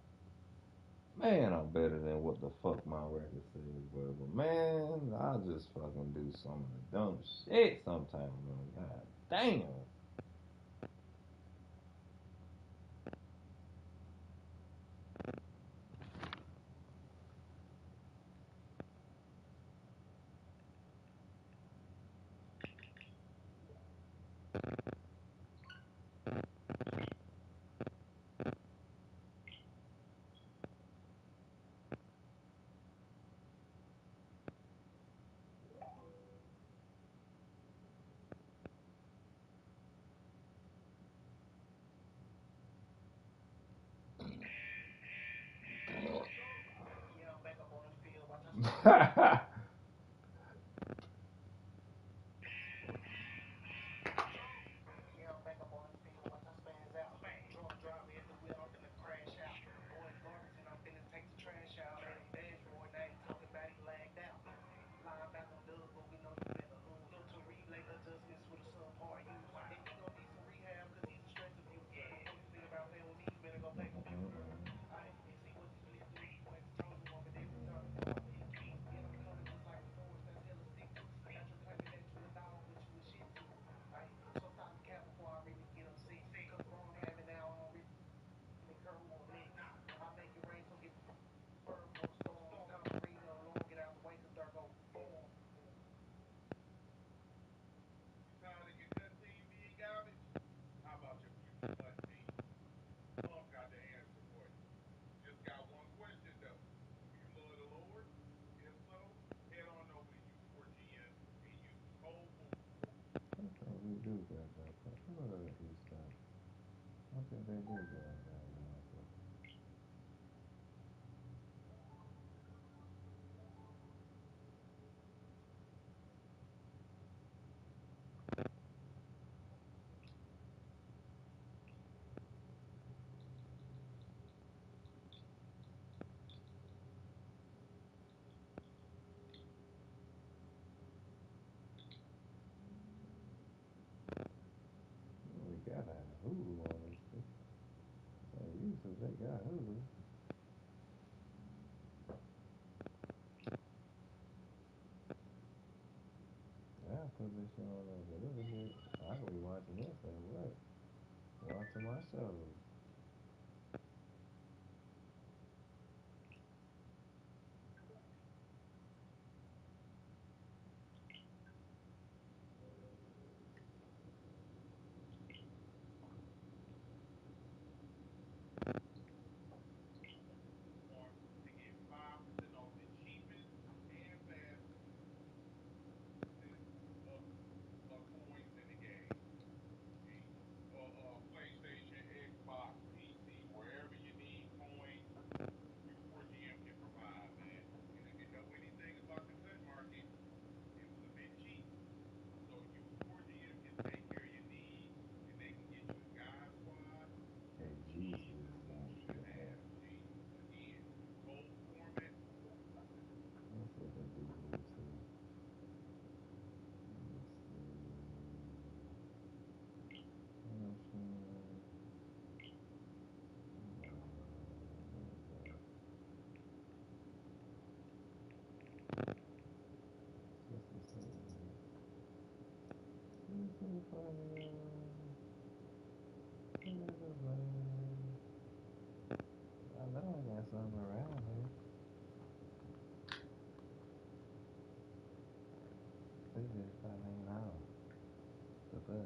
Speaker 3: Man, I'm better than what the fuck my record says, bro. But man, I just fucking do some of the dumb shit sometimes, bro. God damn. We do got that. What are these things? I think they do got that. Y'all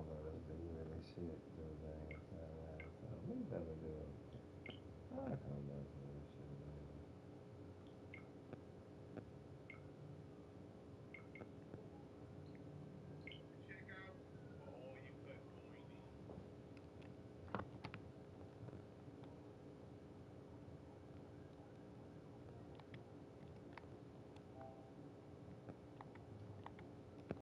Speaker 3: better do really shit, though, dang. We better do it. I come back.